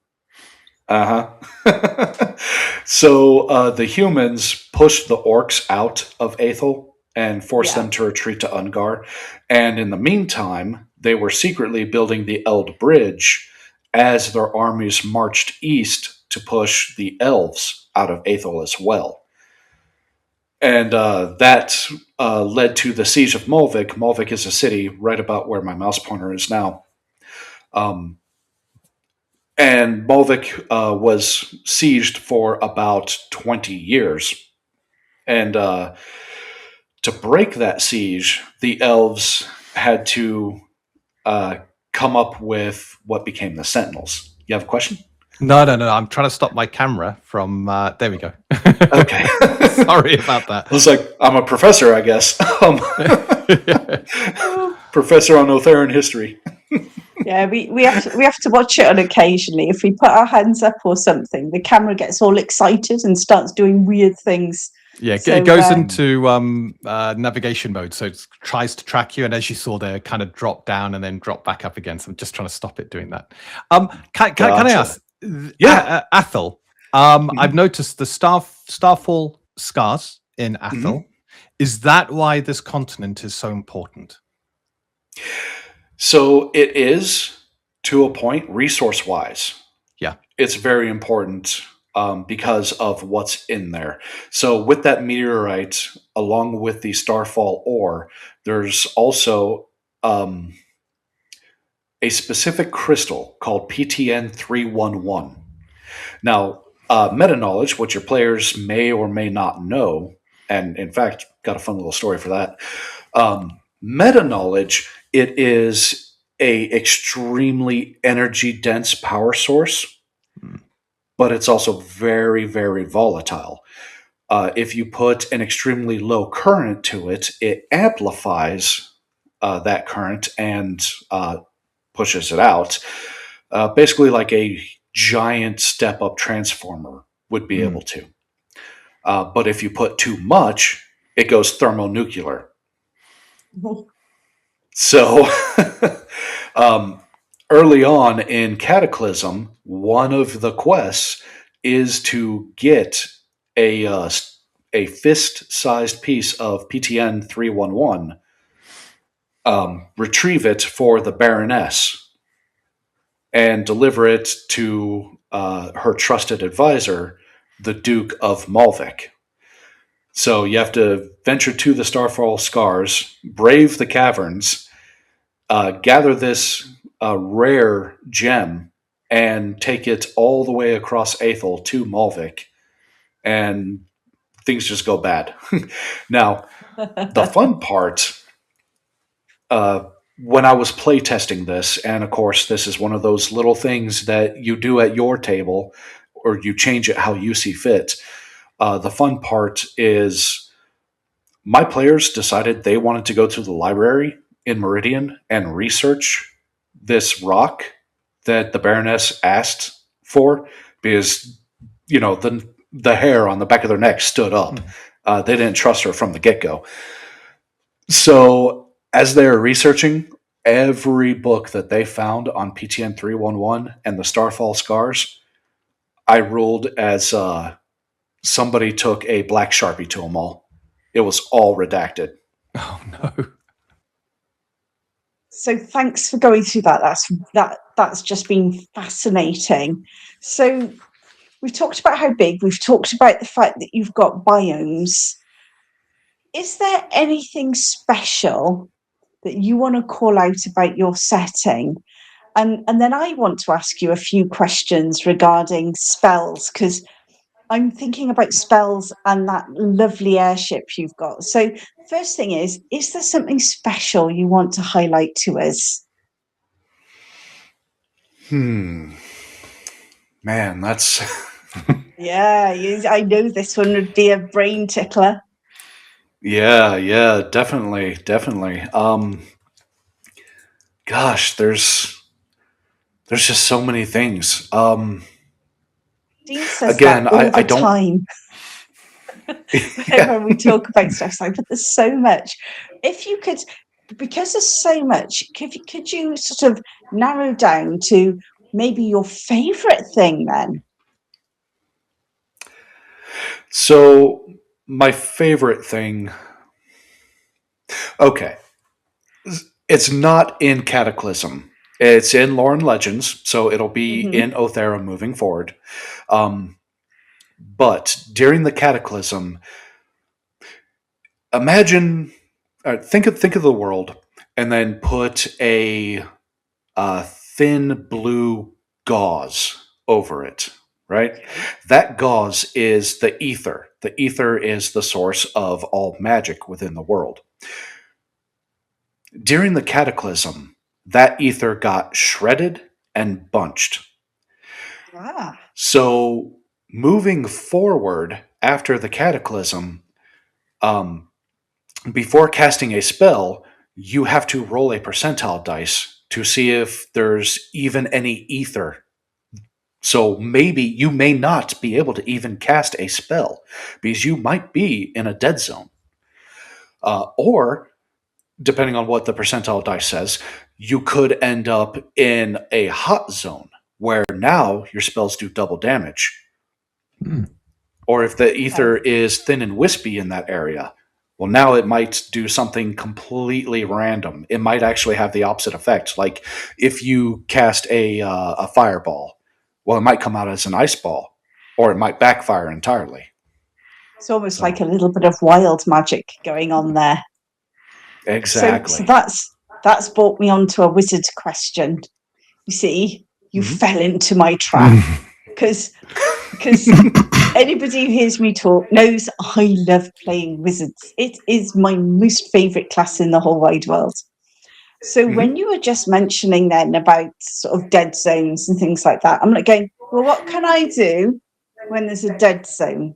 So the humans pushed the orcs out of Aethel and forced them to retreat to Ungar. And in the meantime, they were secretly building the Eld Bridge as their armies marched east to push the elves out of Aethel as well. And that led to the siege of Mulvik. Mulvik is a city right about where my mouse pointer is now. And Mulvik was sieged for about 20 years. And to break that siege, the elves had to come up with what became the Sentinels. You have a question? No. I'm trying to stop my camera from. There we go. Okay. Sorry about that. I was like, I'm a professor, I guess. Professor on Aoethera history. Yeah, we have to watch it on occasionally. If we put our hands up or something, the camera gets all excited and starts doing weird things. Yeah, So, it goes into navigation mode, so it tries to track you, and as you saw there, kind of drop down and then drop back up again. So I'm just trying to stop it doing that. Can I ask? Yeah, Athel. I've noticed the starfall scars in Athel. Is that why this continent is so important? So it is, to a point, resource-wise. Yeah. It's very important because of what's in there. So with that meteorite, along with the starfall ore, there's also a specific crystal called PTN 311. Now, meta knowledge, what your players may or may not know, and in fact, got a fun little story for that. Meta knowledge, it is a extremely energy dense power source, but it's also very, very volatile. If you put an extremely low current to it, it amplifies that current and pushes it out. Basically, like a giant step up transformer would be able to. But if you put too much, it goes thermonuclear. So early on in Cataclysm, one of the quests is to get a fist-sized piece of PTN 311, retrieve it for the Baroness, and deliver it to her trusted advisor, the Duke of Malvik. So you have to venture to the Starfall Scars, brave the caverns, gather this rare gem, and take it all the way across Aethel to Malvik, and things just go bad. Now, the fun part, when I was playtesting this, and of course, this is one of those little things that you do at your table, or you change it how you see fit. The fun part is my players decided they wanted to go to the library in Meridian and research this rock that the Baroness asked for, because, you know, the hair on the back of their neck stood up. They didn't trust her from the get-go. So as they're researching, every book that they found on PTN 311 and the Starfall Scars, I ruled as somebody took a black Sharpie to them all. It was all redacted. Oh no! So thanks for going through that. That's just been fascinating. So we've talked about how big. We've talked about the fact that you've got biomes. Is there anything special that you want to call out about your setting? And then I want to ask you a few questions regarding spells, because I'm thinking about spells and that lovely airship you've got. So first thing is there something special you want to highlight to us? Man, that's... Yeah, I know this one would be a brain tickler. Yeah, definitely. Gosh, there's just so many things. Dean says Again, that all the I don't... time. When we talk about stuff, like, but there's so much. If you could, because there's so much, could you sort of narrow down to maybe your favorite thing then? So my favorite thing... Okay. It's not in Cataclysm. It's in Lore and Legends, so it'll be in Aoethera moving forward. But during the Cataclysm, imagine, think of the world, and then put a thin blue gauze over it. Right, that gauze is the ether The ether is the source of all magic within the world. During the cataclysm, that ether got shredded and bunched. So moving forward after the cataclysm, before casting a spell, you have to roll a percentile dice to see if there's even any ether. So maybe you may not be able to even cast a spell because you might be in a dead zone. Or, depending on what the percentile dice says, you could end up in a hot zone where now your spells do double damage. Or if the ether is thin and wispy in that area, well, now it might do something completely random. It might actually have the opposite effect. Like if you cast a fireball, well, it might come out as an ice ball, or it might backfire entirely. It's almost like a little bit of wild magic going on there. Exactly. So that's brought me on to a wizard question. You see, you fell into my trap because anybody who hears me talk knows I love playing wizards. It is my most favourite class in the whole wide world. So when you were just mentioning then about sort of dead zones and things like that, I'm like going, well, what can I do when there's a dead zone?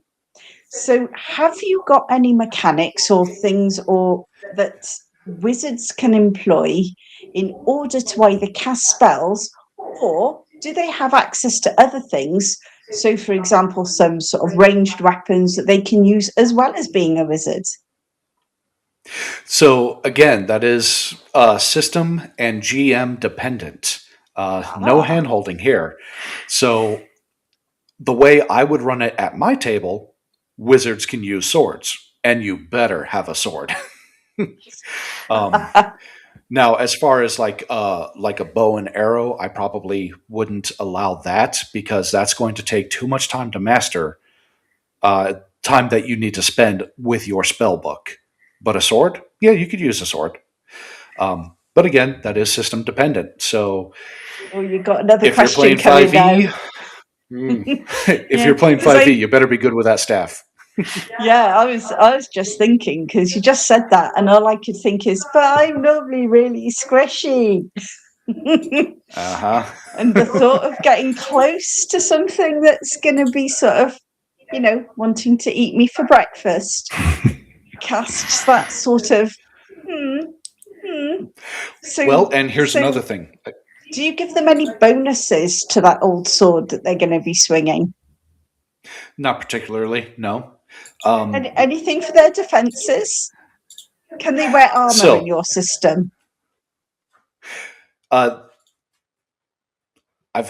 So have you got any mechanics or things or that wizards can employ in order to either cast spells, or do they have access to other things? So, for example, some sort of ranged weapons that they can use as well as being a wizard. So again, that is system and GM dependent. No hand-holding here. So the way I would run it at my table, wizards can use swords, and you better have a sword. Now, as far as like a bow and arrow, I probably wouldn't allow that because that's going to take too much time to master, time that you need to spend with your spell book. But a sword, yeah, you could use a sword. But again, that is system dependent. So, you got another if you're question playing coming 5e, if you're playing 5e, you better be good with that staff. Yeah, I was just thinking because you just said that, and all I could think is, but I'm normally really squishy. And the thought of getting close to something that's going to be sort of, wanting to eat me for breakfast casts that sort of. So, well, and here's another thing. Do you give them any bonuses to that old sword that they're going to be swinging? Not particularly, no. Anything for their defenses? Can they wear armor in your system? I've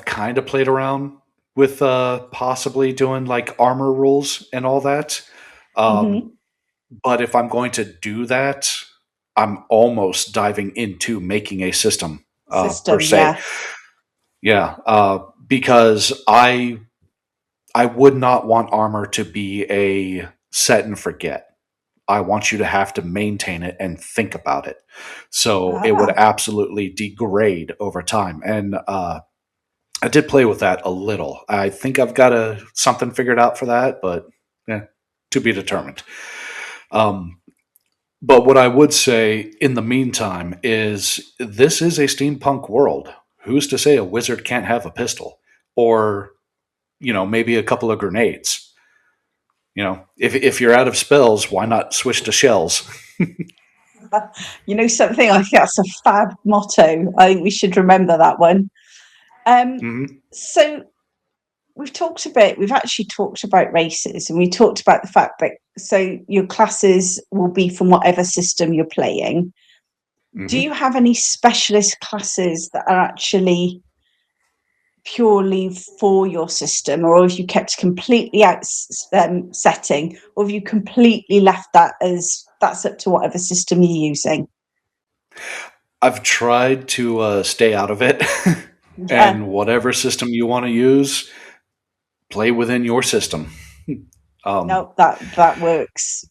kind of played around with possibly doing like armor rules and all that. But if I'm going to do that, I'm almost diving into making a system per se. Yeah, because I would not want armor to be a set and forget. I want you to have to maintain it and think about it. So it would absolutely degrade over time. And I did play with that a little. I think I've got something figured out for that, but to be determined. But what I would say in the meantime is this is a steampunk world. Who's to say a wizard can't have a pistol? Or, maybe a couple of grenades? If you're out of spells, why not switch to shells? Something, I think that's a fab motto. I think we should remember that one. So we've actually talked about races, and we talked about the fact that so your classes will be from whatever system you're playing. Do you have any specialist classes that are actually purely for your system, or have you kept completely out setting, or have you completely left that as that's up to whatever system you're using? I've tried to stay out of it. And whatever system you want to use, play within your system. No, that works.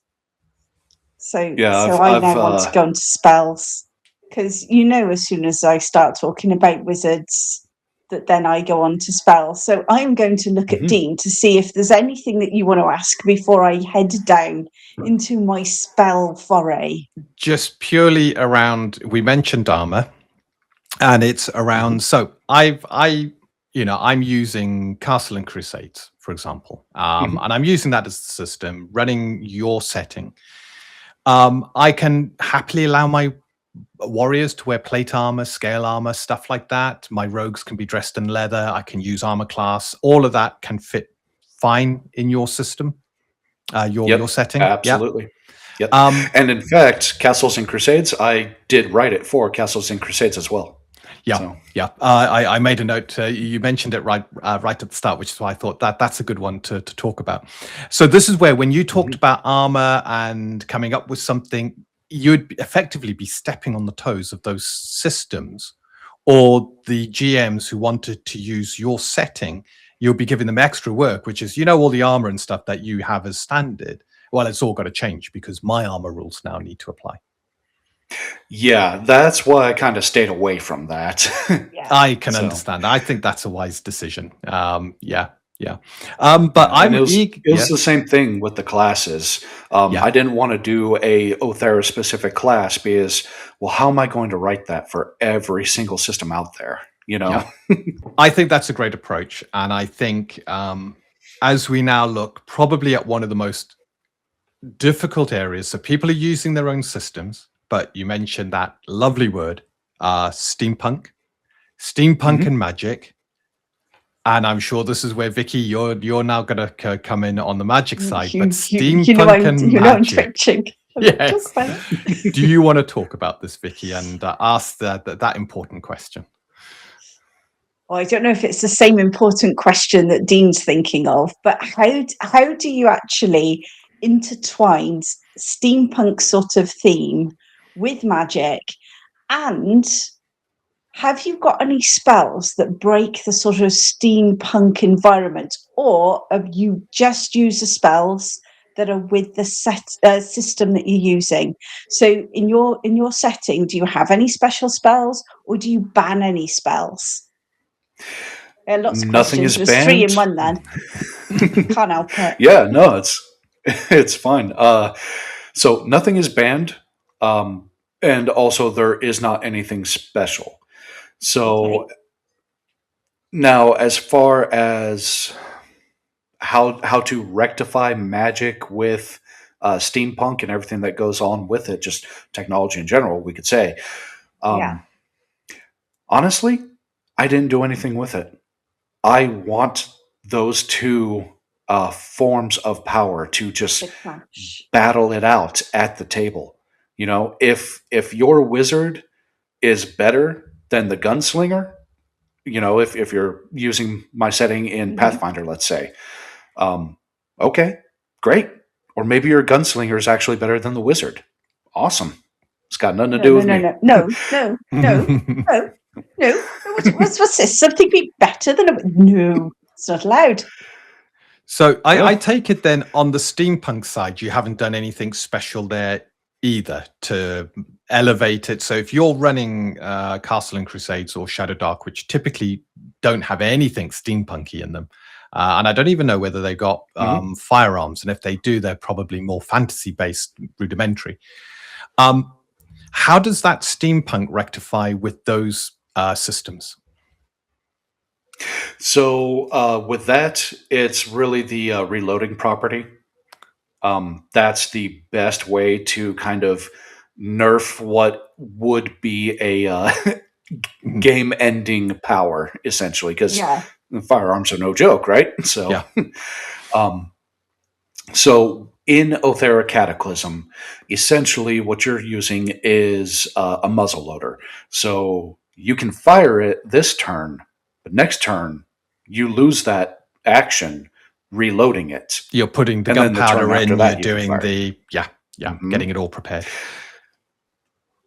So I now want to go into spells, because as soon as I start talking about wizards, that then I go on to spell. So I'm going to look at Dean to see if there's anything that you want to ask before I head down into my spell foray. Just purely around, we mentioned armor, and it's around. So I'm using Castle and Crusades, for example, and I'm using that as the system, running your setting. I can happily allow my warriors to wear plate armor, scale armor, stuff like that. My rogues can be dressed in leather. I can use armor class. All of that can fit fine in your system, your setting. Absolutely. Yep. And in fact, Castles and Crusades, I did write it for Castles and Crusades as well. I made a note. You mentioned it right at the start, which is why I thought that's a good one to talk about. So this is where, when you talked about armor and coming up with something, you'd effectively be stepping on the toes of those systems, or the GMs who wanted to use your setting. You'll be giving them extra work, which is, all the armor and stuff that you have as standard. Well, it's all got to change because my armor rules now need to apply. Yeah, that's why I kind of stayed away from that. I can understand. I think that's a wise decision. But it was the same thing with the classes. I didn't want to do a Aoethera specific class because, well, how am I going to write that for every single system out there? I think that's a great approach, and I think as we now look probably at one of the most difficult areas, so people are using their own systems. But you mentioned that lovely word, steampunk and magic. And I'm sure this is where, Vicky, you're now going to come in on the magic side. But steampunk and magic. Yes. Do you want to talk about this, Vicky, and ask that important question? Well, I don't know if it's the same important question that Dean's thinking of, but how do you actually intertwine steampunk sort of theme with magic? And have you got any spells that break the sort of steampunk environment, or have you just used the spells that are with the system that you're using? So in your setting, do you have any special spells, or do you ban any spells? Lots of Nothing questions. is There's banned. 3 in 1 then. Can't help it. Yeah, no, it's fine. So nothing is banned. And also there is not anything special. So now, as far as how to rectify magic with steampunk and everything that goes on with it, just technology in general, we could say. Honestly, I didn't do anything with it. I want those two forms of power to just battle it out at the table. If your wizard is better than the gunslinger, if you're using my setting in Pathfinder, let's say, okay, great. Or maybe your gunslinger is actually better than the wizard. Awesome. It's got nothing to do with me. No. What's this? Something be better than a... No, it's not allowed. So I take it then, on the steampunk side, you haven't done anything special there either to elevate it. So if you're running Castle and Crusades or Shadow Dark, which typically don't have anything steampunky in them, and I don't even know whether they got firearms, and if they do, they're probably more fantasy-based, rudimentary. How does that steampunk rectify with those systems? So with that, it's really the reloading property. That's the best way to kind of nerf what would be a game-ending power, essentially, because firearms are no joke, right? So, so in Aoethera Cataclysm, essentially what you're using is a muzzleloader. So you can fire it this turn, but next turn you lose that action reloading it. You're putting the gunpowder in, you're doing the getting it all prepared.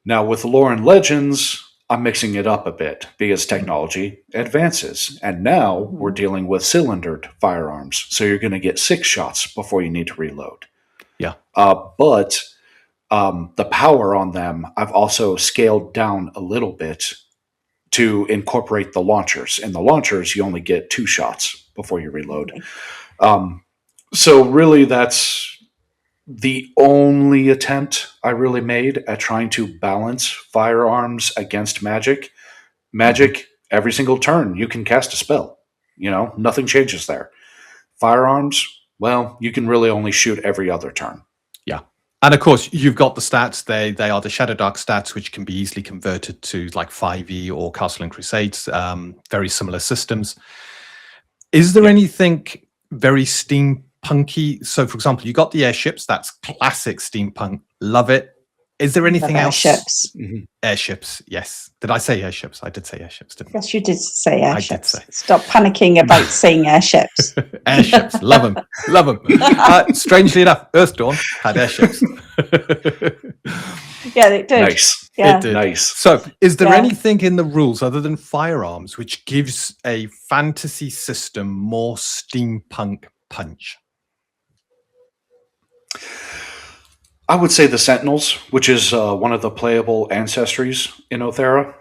Now with Lore and Legends, I'm mixing it up a bit because technology advances, and now we're dealing with cylindered firearms, so you're going to get 6 shots before you need to reload. But the power on them, I've also scaled down a little bit to incorporate the launchers. In the launchers, you only get 2 shots before you reload. So really, that's the only attempt I really made at trying to balance firearms against magic. Magic, every single turn, you can cast a spell. Nothing changes there. Firearms, well, you can really only shoot every other turn. Yeah. And of course, you've got the stats. They are the Shadow Dark stats, which can be easily converted to like 5e or Castle and Crusades, very similar systems. Is there anything very steampunky? So, for example, you got the airships. That's classic steampunk. Love it. Is there anything else? Airships. Airships, yes. Did I say airships? I did say airships, didn't I? Yes, you did say airships. I did say. Stop panicking about saying airships. Airships, love them, love them. Strangely enough, Earthdawn had airships. Yeah, it did. Nice. Yeah. It did. Nice. So, is there anything in the rules other than firearms which gives a fantasy system more steampunk punch? I would say the Sentinels, which is one of the playable ancestries in Aoethera.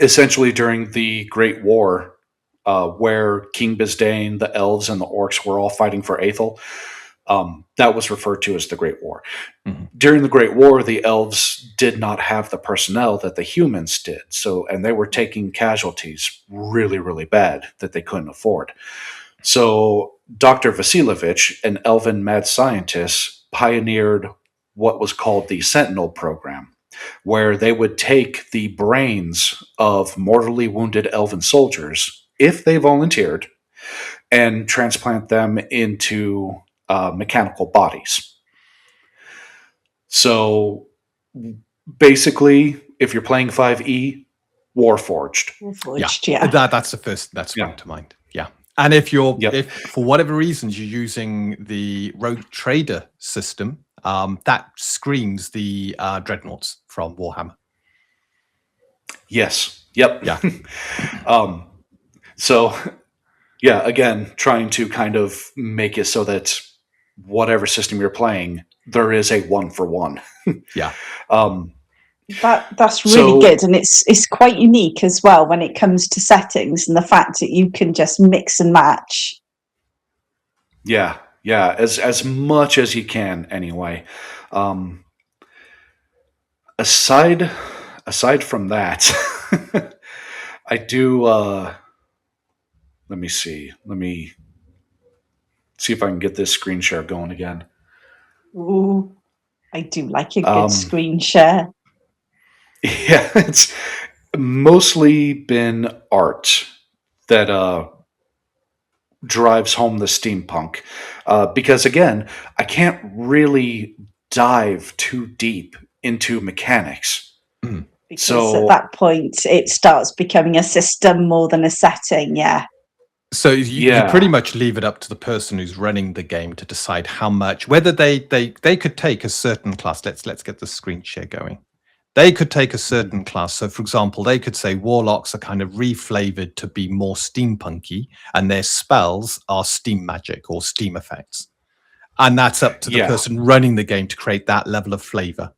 Essentially, during the Great War, where King Bisdain, the elves, and the orcs were all fighting for Aethel, that was referred to as the Great War. Mm-hmm. During the Great War, the elves did not have the personnel that the humans did, and they were taking casualties really, really bad that they couldn't afford. So Dr. Vasilovich, an elven mad scientist, pioneered what was called the Sentinel program, where they would take the brains of mortally wounded elven soldiers, if they volunteered, and transplant them into mechanical bodies. So basically, if you're playing 5e, Warforged. Warforged, yeah. That's the first that sprung to mind. Yeah. And if for whatever reasons you're using the Rogue Trader system, that screams the Dreadnoughts from Warhammer. Yes. Yep. Yeah. So, yeah, again, trying to kind of make it so that whatever system you're playing, there is a 1-for-1. Yeah. That's really good, and it's quite unique as well when it comes to settings and the fact that you can just mix and match. Yeah, as much as you can, anyway. Aside from that, I do. Let me see. Let me see if I can get this screen share going again. Ooh, I do like a good screen share. Yeah, it's mostly been art that drives home the steampunk. Because again, I can't really dive too deep into mechanics. Because at that point, it starts becoming a system more than a setting, yeah. So you pretty much leave it up to the person who's running the game to decide how much, whether they could take a certain class. Let's get the screen share going. They could take a certain class. So, for example, they could say warlocks are kind of reflavored to be more steampunky, and their spells are steam magic or steam effects. And that's up to the person running the game to create that level of flavor.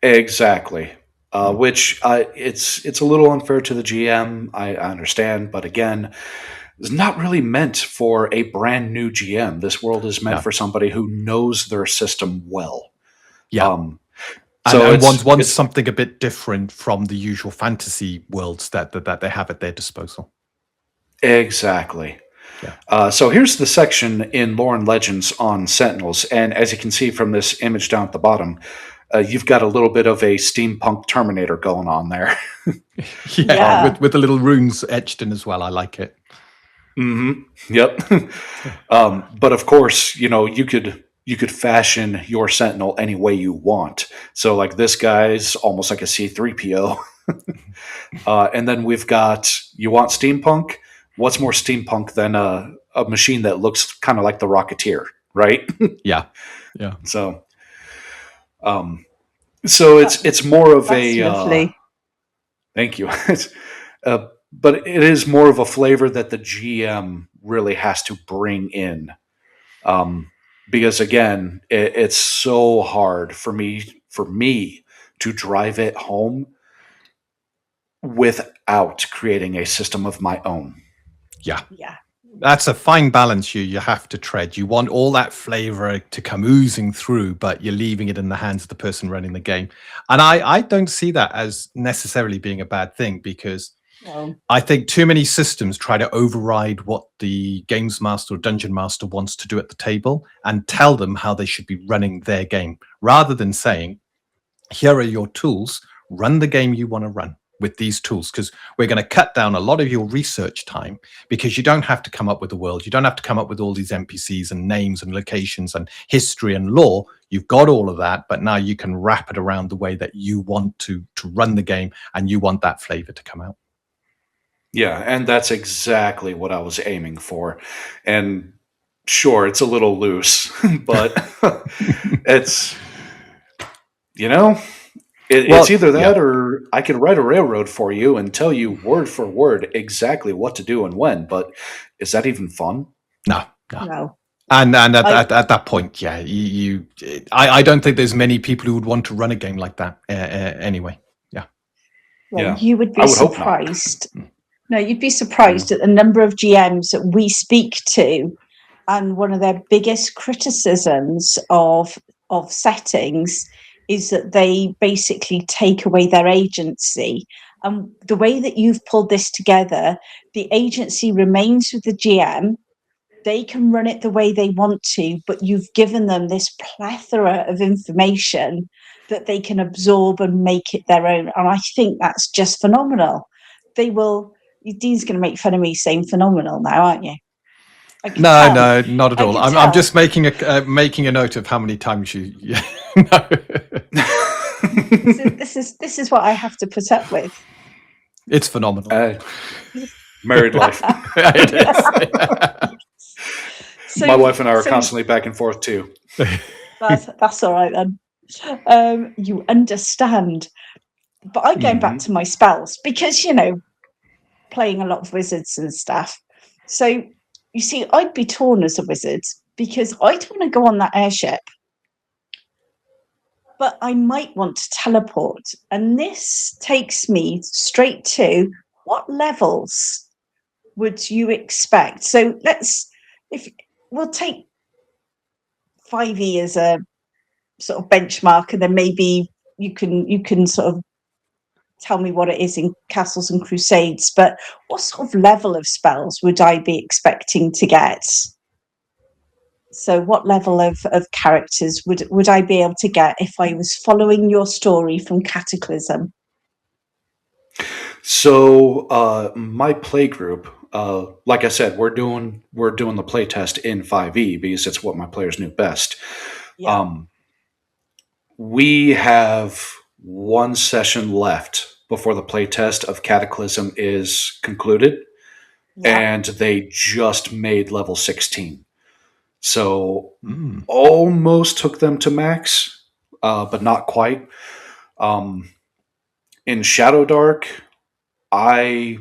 Exactly. Which it's a little unfair to the GM. I understand, but again, it's not really meant for a brand new GM. This world is meant for somebody who knows their system well. Yeah. So and wants something a bit different from the usual fantasy worlds that they have at their disposal. Exactly. Yeah. So here's the section in Lore and Legends on Sentinels, and as you can see from this image down at the bottom, you've got a little bit of a steampunk Terminator going on there. With the little runes etched in as well. I like it. Mm-hmm. Yep. But of course, you could fashion your Sentinel any way you want. So like this guy's almost like a C-3PO. And then we've got, you want steampunk? What's more steampunk than a machine that looks kind of like the Rocketeer, right? Yeah. So it's more of a thank you. But it is more of a flavor that the GM really has to bring in, because again, it's so hard for me to drive it home without creating a system of my own. Yeah. Yeah. That's a fine balance you have to tread. You want all that flavor to come oozing through, but you're leaving it in the hands of the person running the game. And I don't see that as necessarily being a bad thing, because No. I think too many systems try to override what the games master or dungeon master wants to do at the table and tell them how they should be running their game, rather than saying, here are your tools, run the game you want to run with these tools, because we're going to cut down a lot of your research time, because you don't have to come up with the world. You don't have to come up with all these NPCs and names and locations and history and lore. You've got all of that, but now you can wrap it around the way that you want to run the game, and you want that flavor to come out. Yeah, and that's exactly what I was aiming for. And sure, it's a little loose, but it's, it's either that or I can write a railroad for you and tell you word for word exactly what to do and when. But is that even fun? No. And at that point, yeah, I don't think there's many people who would want to run a game like that anyway. Well, you would be surprised. No, you'd be surprised at the number of GMs that we speak to, and one of their biggest criticisms of settings is that they basically take away their agency. And the way that you've pulled this together, the agency remains with the GM. They can run it the way they want to, but you've given them this plethora of information that they can absorb and make it their own. And I think that's just phenomenal. Dean's going to make fun of me saying phenomenal now, aren't you? No, not at all. I'm just making a note of how many times you. No. This is what I have to put up with. It's phenomenal. Married life. It is. So, my wife and I are constantly back and forth too. That's all right then. You understand. But I'm going back to my spells because, playing a lot of wizards and stuff. So, you see, I'd be torn as a wizard because I don't want to go on that airship. But I might want to teleport. And this takes me straight to what levels would you expect? So we'll take 5e as a sort of benchmark, and then maybe you can sort of tell me what it is in Castles and Crusades. But what sort of level of spells would I be expecting to get? So what level of characters would I be able to get if I was following your story from Cataclysm? So my play group, like I said, we're doing the play test in 5e because it's what my players knew best. Yeah. We have one session left before the play test of Cataclysm is concluded, and they just made level 16. So almost took them to max, but not quite. In Shadowdark, I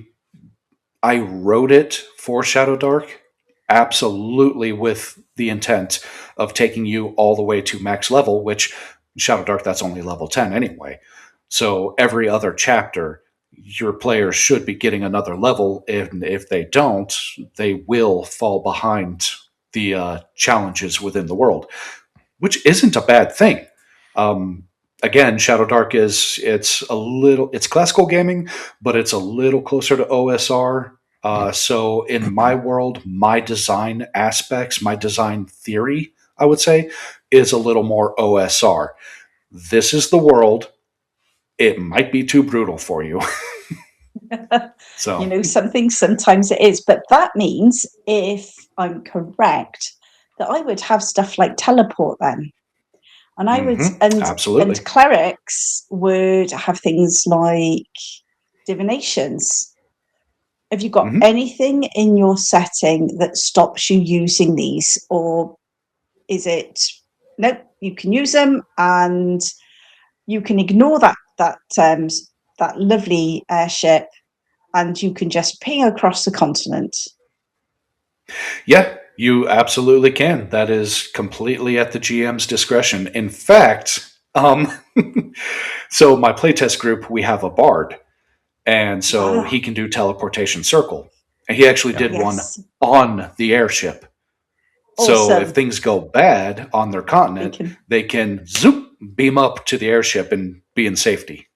wrote it for Shadowdark absolutely with the intent of taking you all the way to max level, which Shadowdark, that's only level 10 anyway. So every other chapter, your players should be getting another level. And if they don't, they will fall behind the challenges within the world, which isn't a bad thing. Again, Shadowdark it's classical gaming, but it's a little closer to OSR. So in my world, my design aspects, my design theory, I would say, is a little more OSR. This is the world. It might be too brutal for you. So sometimes it is, but that means, if I'm correct, that I would have stuff like teleport then. And I would, absolutely. And clerics would have things like divinations. Have you got anything in your setting that stops you using these, or is it nope? You can use them, and you can ignore that lovely airship, and you can just ping across the continent. Yeah. You absolutely can. That is completely at the GM's discretion. In fact, so my playtest group, we have a bard, And so he can do teleportation circle. And he actually did one Yes. on the airship. So Awesome. if things go bad on their continent, they can zoop, beam up to the airship and be in safety.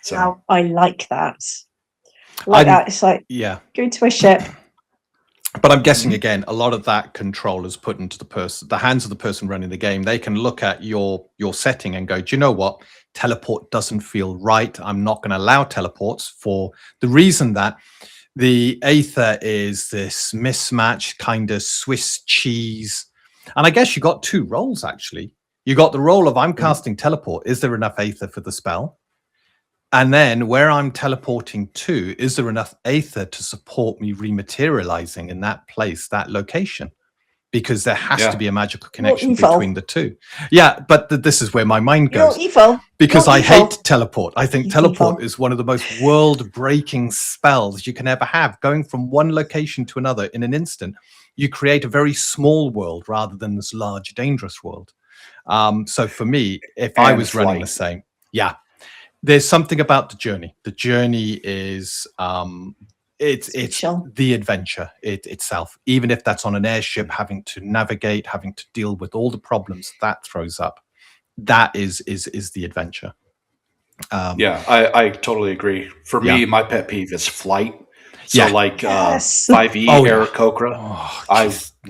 So I like that. That. It's like go to a ship. But I'm guessing again, a lot of that control is put into the hands of the person running the game. They can look at your setting and go, do you know what? Teleport doesn't feel right. I'm not going to allow teleports for the reason that the Aether is this mismatched kind of Swiss cheese. And I guess you got two roles, actually. You got the role of I'm casting teleport. Is there enough Aether for the spell? And then where I'm teleporting to, is there enough Aether to support me rematerializing in that place, that location? Because there has to be a magical connection between the two. Yeah, but this is where my mind goes. You're evil. Because I hate teleport. I think teleport is one of the most world-breaking spells you can ever have. Going from one location to another in an instant, you create a very small world rather than this large, dangerous world. So for me, if I was running the same, there's something about the journey. The journey is it's the adventure itself. Even if that's on an airship, having to navigate, having to deal with all the problems that throws up, that is the adventure. I totally agree. For me, my pet peeve is flight. So 5e Aarakocra,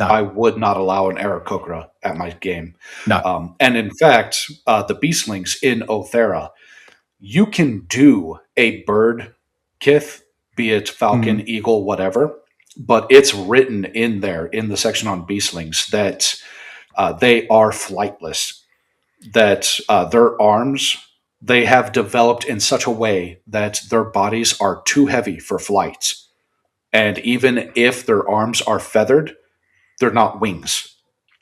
I would not allow an Aarakocra at my game. No. And in fact, the beastlings in Aoethera, you can do a bird kith, be it falcon, eagle, whatever, but it's written in there in the section on beastlings that they are flightless, that their arms, they have developed in such a way that their bodies are too heavy for flight. And even if their arms are feathered, they're not wings.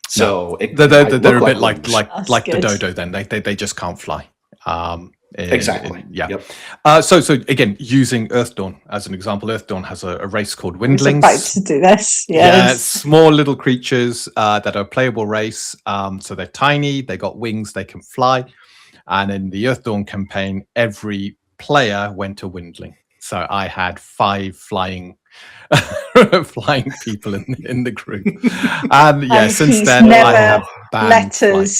So they're a bit like the dodo. Then they just can't fly. Exactly. Yep. So again, using Earthdawn as an example, Earthdawn has a race called Windlings. I was about to do this. Yeah, small little creatures that are a playable race. So they're tiny, they got wings, they can fly. And in the Earthdawn campaign, every player went a Windling. So I had 5 flying people in the group. And since then I have banned flight.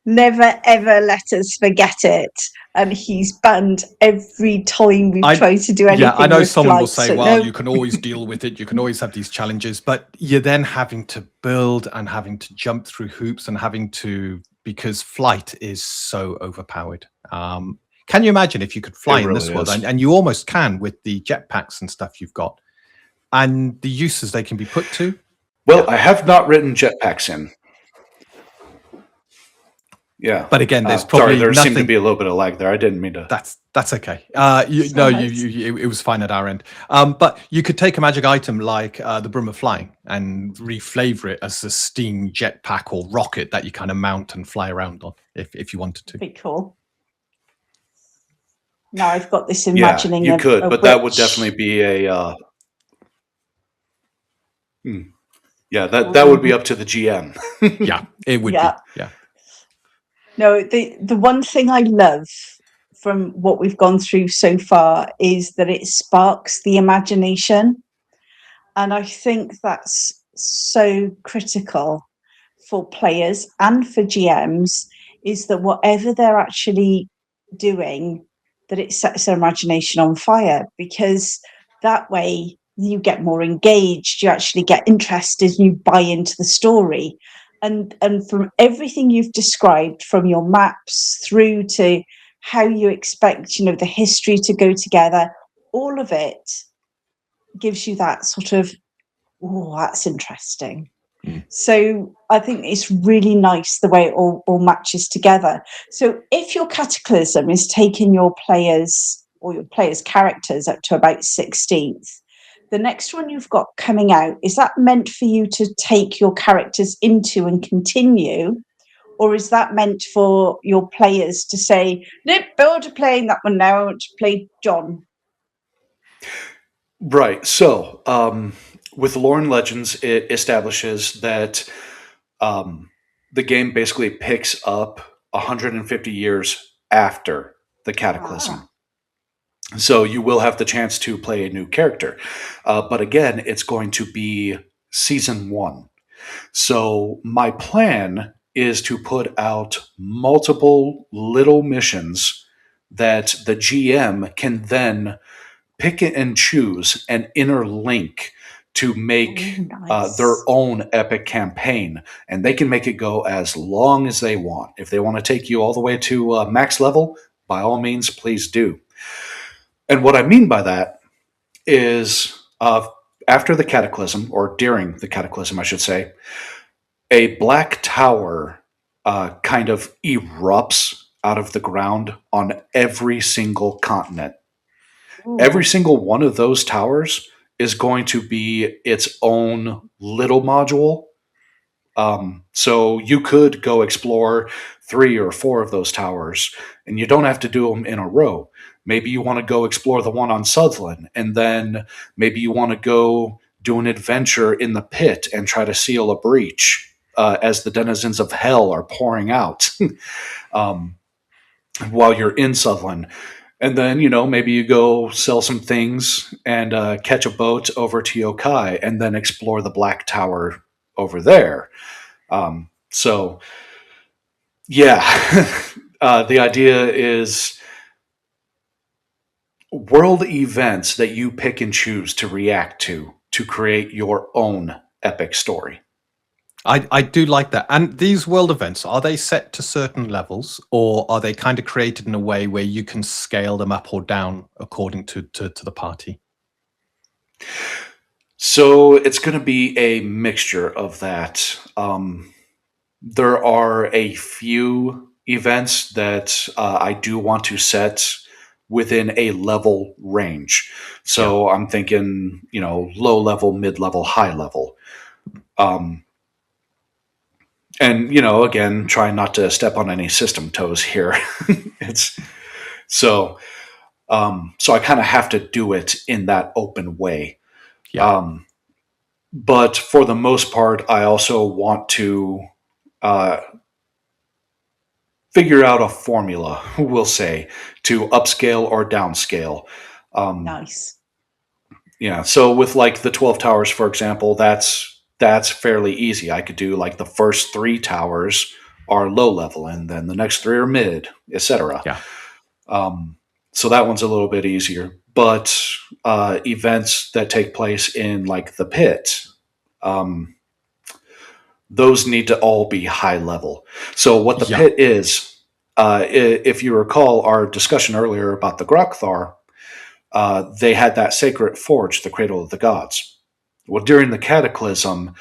Never ever let us forget it. And he's banned every time we've tried to do anything. Yeah, I know someone will flight, say, well, you can always deal with it. You can always have these challenges, but you're then having to build and having to jump through hoops and having to, because flight is so overpowered. Can you imagine if you could fly in this world? And you almost can with the jetpacks and stuff you've got and the uses they can be put to. Well, I have not written jetpacks in. Yeah, but again, there's probably there seemed to be a little bit of lag there. I didn't mean to. That's okay. It was fine at our end. But you could take a magic item like the Broom of Flying and reflavor it as a steam jetpack or rocket that you kind of mount and fly around on, if you wanted to. Be cool. Now I've got this imagining. Yeah, you could, but that would definitely be a. That would be up to the GM. Yeah, it would be. Yeah. No, the one thing I love from what we've gone through so far is that it sparks the imagination. And I think that's so critical for players and for GMs, is that whatever they're actually doing, that it sets their imagination on fire, because that way you get more engaged, you actually get interested, and you buy into the story. And from everything you've described, from your maps through to how you expect, the history to go together, all of it gives you that sort of, oh, that's interesting. So I think it's really nice the way it all matches together. So if your Cataclysm is taking your players or your players' characters up to about 16th, the next one you've got coming out, is that meant for you to take your characters into and continue? Or is that meant for your players to say, nope, I want to play that one now, I want to play John? Right. So with Lore and Legends, it establishes that the game basically picks up 150 years after the Cataclysm. So you will have the chance to play a new character. But again, it's going to be season 1. So my plan is to put out multiple little missions that the GM can then pick and choose and interlink to make their own epic campaign. And they can make it go as long as they want. If they want to take you all the way to max level, by all means, please do. And what I mean by that is after the cataclysm, or during the cataclysm, I should say, a black tower kind of erupts out of the ground on every single continent. Ooh. Every single one of those towers is going to be its own little module. So you could go explore 3 or 4 of those towers, and you don't have to do them in a row. Maybe you want to go explore the one on Sutherland, and then maybe you want to go do an adventure in the pit and try to seal a breach as the denizens of hell are pouring out while you're in Sutherland. And then, maybe you go sell some things and catch a boat over to Yokai and then explore the Black Tower over there. So, yeah, the idea is world events that you pick and choose to react to create your own epic story. I do like that. And these world events, are they set to certain levels, or are they kind of created in a way where you can scale them up or down according to the party? So it's going to be a mixture of that. There are a few events that I do want to set within a level range. So I'm thinking, low level, mid level, high level. And, again, trying not to step on any system toes here. So I kind of have to do it in that open way. Yeah. But for the most part, I also want to figure out a formula, we'll say, to upscale or downscale. Nice. Yeah. So with like the 12 towers, for example, that's fairly easy. I could do like the first 3 towers are low level, and then the next 3 are mid, etc. Yeah. So that one's a little bit easier. But events that take place in like the pit, those need to all be high level. So what the pit is, if you recall our discussion earlier about the Grokthar, they had that sacred forge, the Cradle of the Gods. Well, during the Cataclysm,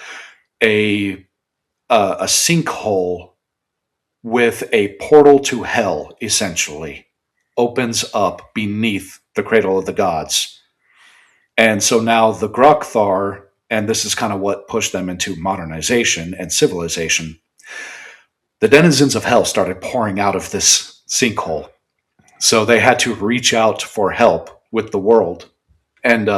a sinkhole with a portal to hell, essentially, opens up beneath the Cradle of the Gods. And so now the Grokthar, and this is kind of what pushed them into modernization and civilization, the denizens of hell started pouring out of this sinkhole. So they had to reach out for help with the world. And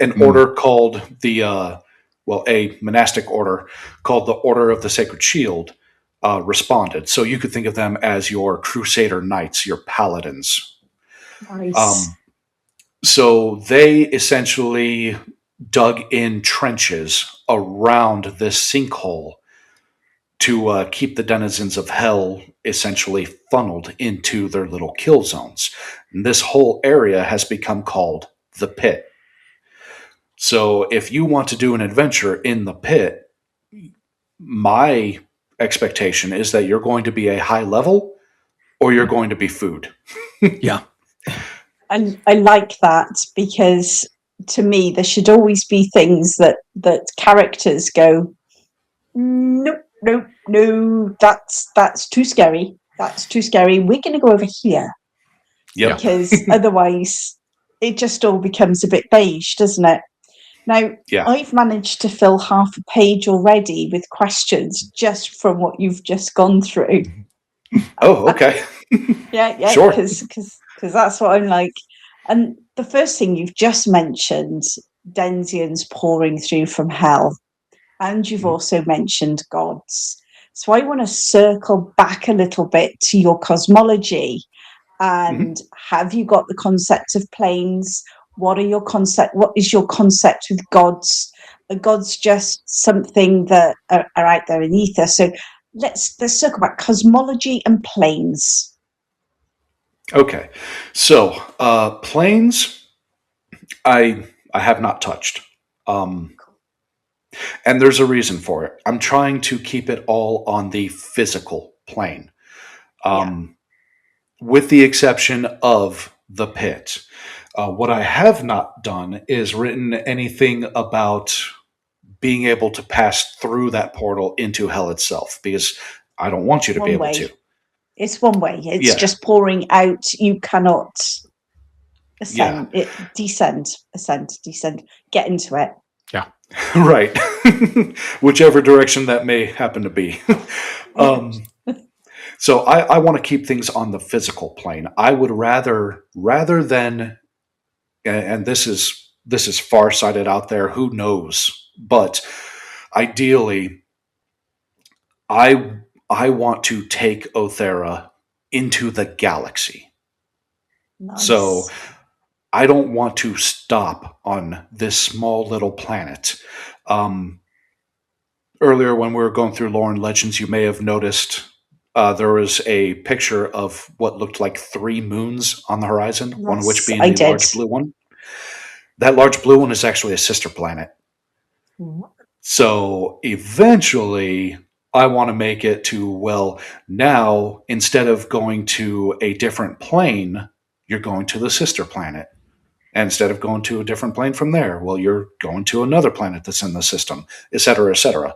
an order called a monastic order called the Order of the Sacred Shield responded. So you could think of them as your Crusader Knights, your paladins. Nice. So they essentially dug in trenches around this sinkhole to keep the denizens of hell essentially funneled into their little kill zones. And this whole area has become called the Pit. So if you want to do an adventure in the Pit, my expectation is that you're going to be a high level or you're going to be food. Yeah. I like that, because to me there should always be things that characters go, nope, that's too scary. That's too scary. We're going to go over here. Yep. Because otherwise it just all becomes a bit beige, doesn't it? Now, I've managed to fill half a page already with questions just from what you've just gone through. Oh, okay. Yeah, sure. Because that's what I'm like. And the first thing you've just mentioned, Denzians pouring through from hell. And you've also mentioned gods. So I want to circle back a little bit to your cosmology And have you got the concept of planes? What is your concept with gods? Are gods just something that are out there in the ether? So let's talk about cosmology and planes. Okay, so planes, I have not touched, and there's a reason for it. I'm trying to keep it all on the physical plane, with the exception of the pit. What I have not done is written anything about being able to pass through that portal into hell itself, because I don't want you to be able to. It's one way. It's just pouring out. You cannot ascend. Descend. Get into it. Yeah. Right. Whichever direction that may happen to be. So I want to keep things on the physical plane. I would rather than, and this is far-sighted out there, who knows? But ideally, I want to take Aoethera into the galaxy. Nice. So I don't want to stop on this small little planet. Earlier, when we were going through lore and legends, you may have noticed there was a picture of what looked like 3 moons on the horizon, one of which being the large blue one. That large blue one is actually a sister planet. So eventually, I want to make it to, well, now, instead of going to a different plane, you're going to the sister planet. And instead of going to a different plane from there, well, you're going to another planet that's in the system, et cetera, et cetera.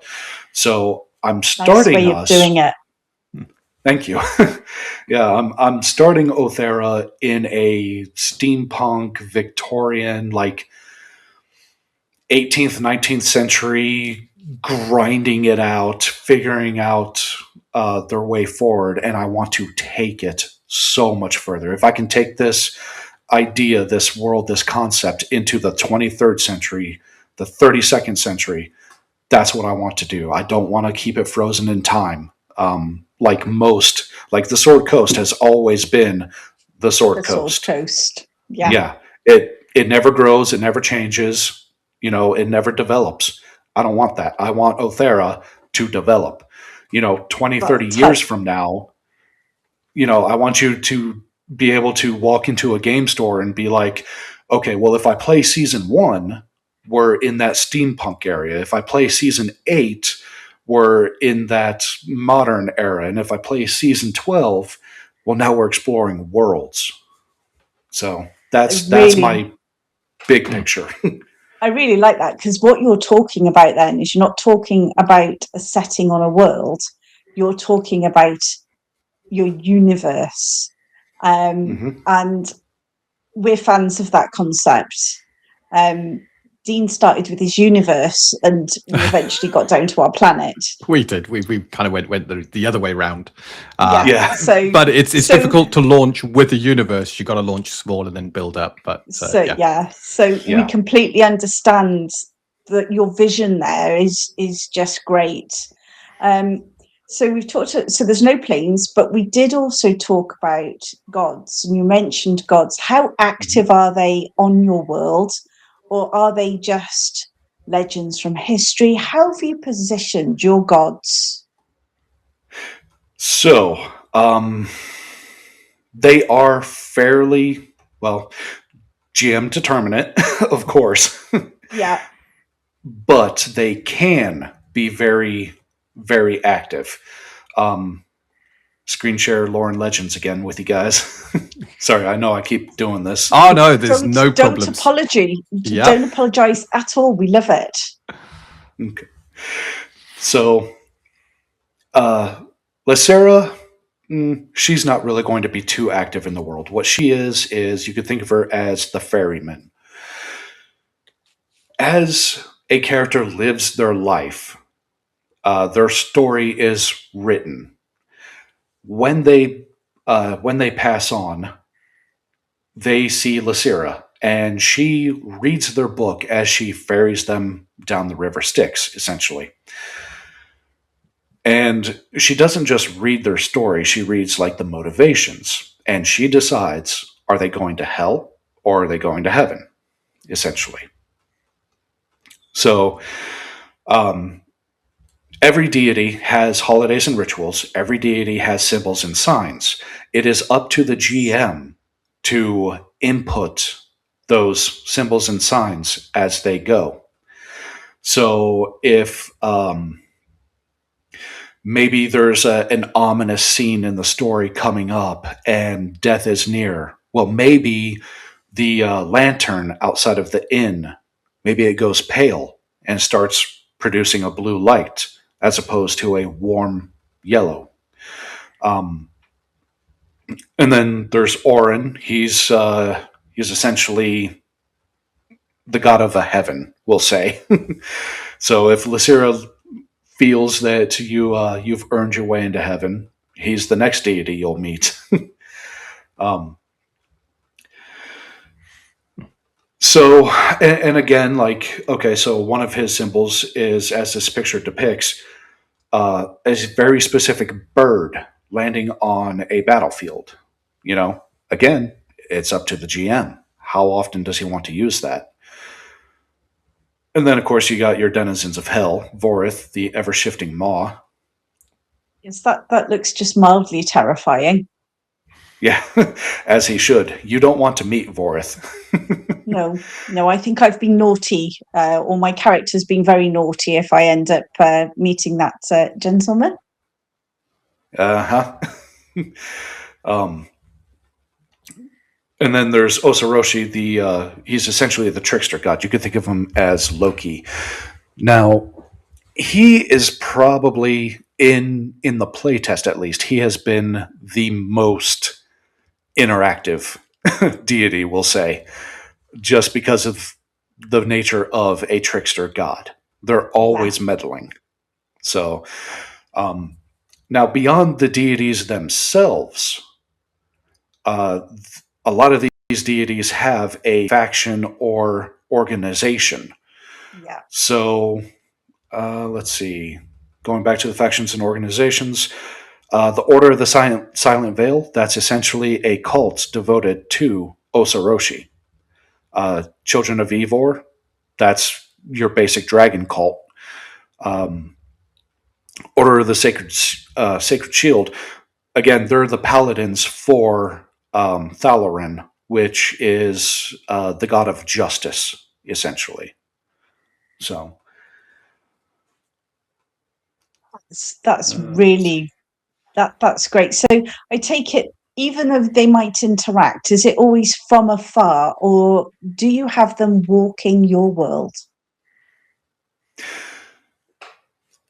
So I'm starting nice way of doing it. Thank you. Yeah, I'm starting Aoethera in a steampunk, Victorian, like 18th, 19th century, grinding it out, figuring out their way forward, and I want to take it so much further. If I can take this idea, this world, this concept into the 23rd century, the 32nd century, that's what I want to do. I don't want to keep it frozen in time. Like the Sword Coast has always been the Sword Coast. Sword Coast. Yeah. Yeah. It never grows, it never changes, it never develops. I don't want that. I want Aoethera to develop. 20, 30 years from now, I want you to be able to walk into a game store and be like, okay, well, if I play season 1, we're in that steampunk area. If I play season 8, we're in that modern era. And if I play season 12, well, now we're exploring worlds. So that's my big picture. I really like that, because what you're talking about then is you're not talking about a setting on a world. You're talking about your universe. And we're fans of that concept. Dean started with his universe, and we eventually got down to our planet. We did. We kind of went the other way round. So, but it's difficult to launch with a universe. You got to launch small and then build up. But So we completely understand that your vision there is just great. So we've talked. So there's no planes, but we did also talk about gods, and you mentioned gods. How active are they on your world? Or are they just legends from history? How have you positioned your gods? So, they are fairly, GM determinate, of course. Yeah. But they can be very, very active. Screen share lore and legends again with you guys. Sorry, I know I keep doing this. Oh no, there's no problem. Don't apologize at all. We love it. Okay. So, Aoethera, she's not really going to be too active in the world. What she is you could think of her as the ferryman. As a character lives their life, their story is written. When they pass on, they see Aoethera, and she reads their book as she ferries them down the river Styx, essentially. And she doesn't just read their story, she reads like the motivations. And she decides, are they going to hell or are they going to heaven, essentially? So every deity has holidays and rituals. Every deity has symbols and signs. It is up to the GM to input those symbols and signs as they go. So if maybe there's an ominous scene in the story coming up and death is near, well, maybe the lantern outside of the inn, maybe it goes pale and starts producing a blue light as opposed to a warm yellow. And then there's Orin. He's essentially the god of the heaven, we'll say. So if Lysira feels that you've earned your way into heaven, he's the next deity you'll meet. So, and again, like, okay, so one of his symbols is, as this picture depicts, a very specific bird landing on a battlefield. You know, again, it's up to the GM. How often does he want to use that? And then, of course, you got your denizens of hell, Vorith, the ever-shifting maw. Yes, that looks just mildly terrifying. Yeah, as he should. You don't want to meet Vorith. No, I think I've been naughty, or my character's been very naughty if I end up meeting that gentleman. Uh-huh. And then there's Osoroshi, he's essentially the trickster god. You could think of him as Loki. Now, he is probably, in the playtest at least, he has been the most interactive deity, we'll say, just because of the nature of a trickster god. They're always meddling. So, now beyond the deities themselves, a lot of these deities have a faction or organization. Yeah. So, let's see. Going back to the factions and organizations, the Order of the Silent Veil, that's essentially a cult devoted to Osoroshi. Children of Ivor, that's your basic dragon cult. Order of the Sacred Shield, again, they're the paladins for Thalorin, which is the god of justice, essentially. So that's really that's great. So I take it, even though they might interact, is it always from afar, or do you have them walking your world?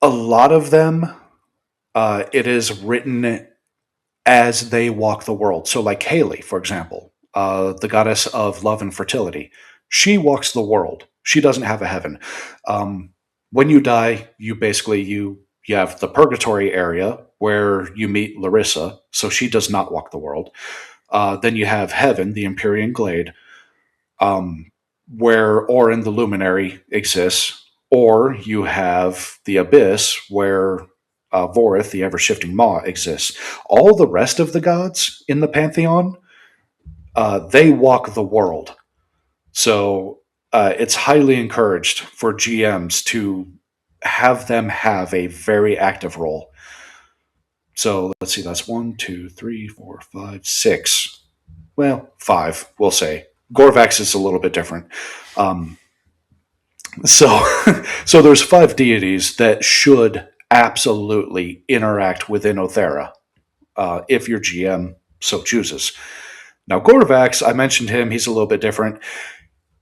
A lot of them, it is written as they walk the world. So, like Haley, for example, the goddess of love and fertility, she walks the world. She doesn't have a heaven. When you die, you basically you have the purgatory area where you meet Larissa. So she does not walk the world. Then you have heaven, the Empyrean Glade, where Orin the Luminary exists. Or you have the Abyss, where Vorith, the ever-shifting maw, exists. All the rest of the gods in the pantheon, they walk the world. So it's highly encouraged for GMs to have them have a very active role. So let's see, that's 1, 2, 3, 4, 5, 6. Well, 5, we'll say. Gorvax is a little bit different. So there's 5 deities that should absolutely interact within Aoethera, if your GM so chooses. Now, Gorvax, I mentioned him. He's a little bit different.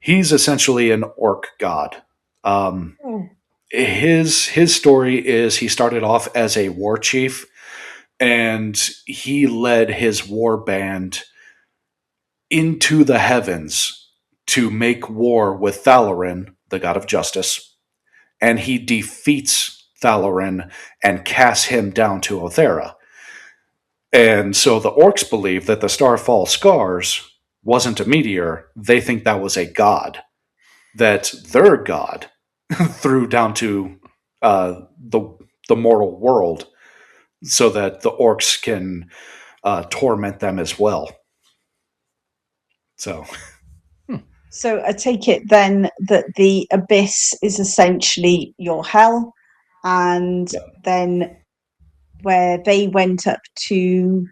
He's essentially an orc god. His story is he started off as a war chief, and he led his war band into the heavens to make war with Thalorin, the god of justice, and he defeats Thalorin and casts him down to Aoethera. And so the orcs believe that the Starfall Scars wasn't a meteor. They think that was a god, that their god threw down to the the mortal world so that the orcs can torment them as well. So I take it then that the abyss is essentially your hell, and then where they went up to,